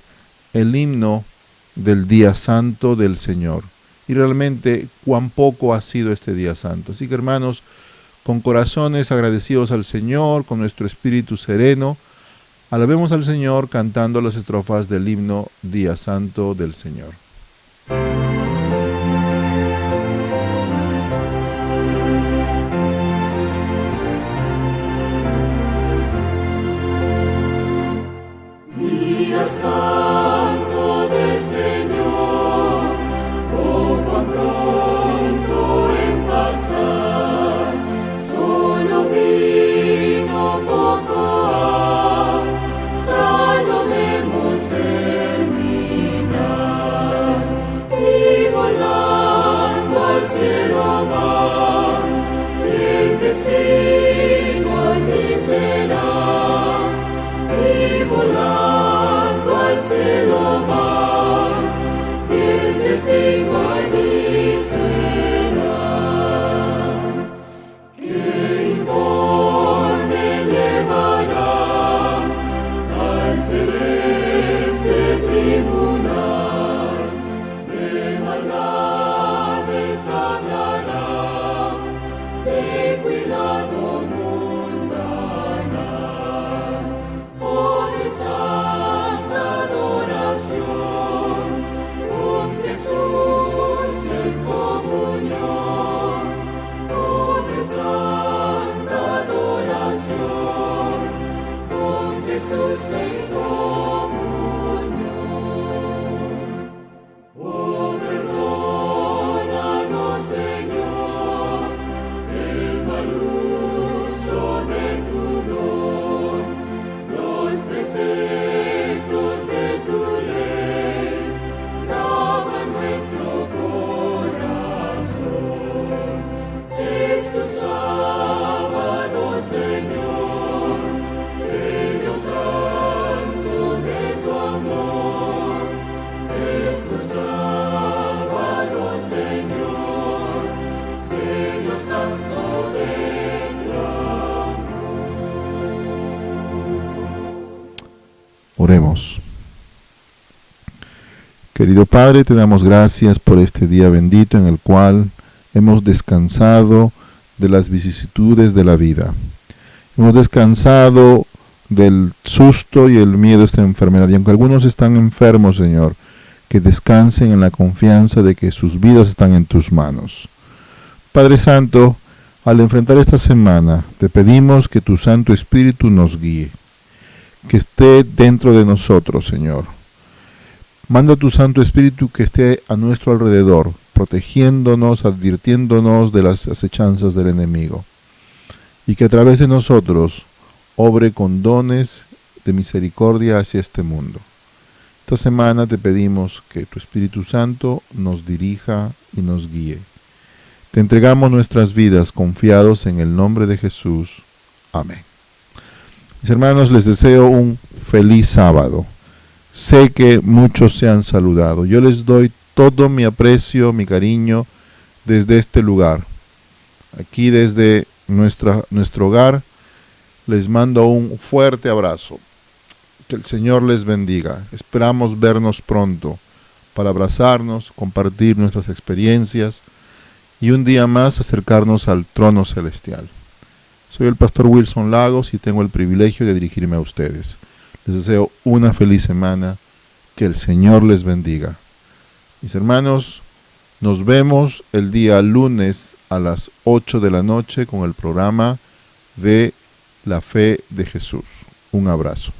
el himno del día santo del Señor. Y realmente cuán poco ha sido este día santo. Así que hermanos, con corazones agradecidos al Señor, con nuestro espíritu sereno, alabemos al Señor cantando las estrofas del himno Día Santo del Señor. Día Santo del Señor, oh cuán pronto en pasar, solo vino poco ha, ya lo vemos terminar. Oremos. Querido Padre, te damos gracias por este día bendito en el cual hemos descansado de las vicisitudes de la vida. Hemos descansado del susto y el miedo a esta enfermedad. Y aunque algunos están enfermos, Señor, que descansen en la confianza de que sus vidas están en tus manos. Padre Santo, al enfrentar esta semana, te pedimos que tu Santo Espíritu nos guíe, que esté dentro de nosotros, Señor. Manda tu Santo Espíritu que esté a nuestro alrededor, protegiéndonos, advirtiéndonos de las acechanzas del enemigo, y que a través de nosotros obre con dones de misericordia hacia este mundo. Esta semana te pedimos que tu Espíritu Santo nos dirija y nos guíe. Te entregamos nuestras vidas confiados en el nombre de Jesús. Amén. Mis hermanos, les deseo un feliz sábado. Sé que muchos se han saludado. Yo les doy todo mi aprecio, mi cariño desde este lugar. Aquí desde nuestro hogar les mando un fuerte abrazo. Que el Señor les bendiga. Esperamos vernos pronto para abrazarnos, compartir nuestras experiencias y un día más acercarnos al trono celestial. Soy el pastor Wilson Lagos y tengo el privilegio de dirigirme a ustedes. Les deseo una feliz semana. Que el Señor les bendiga. Mis hermanos, nos vemos el día lunes a las 8 de la noche con el programa de La Fe de Jesús. Un abrazo.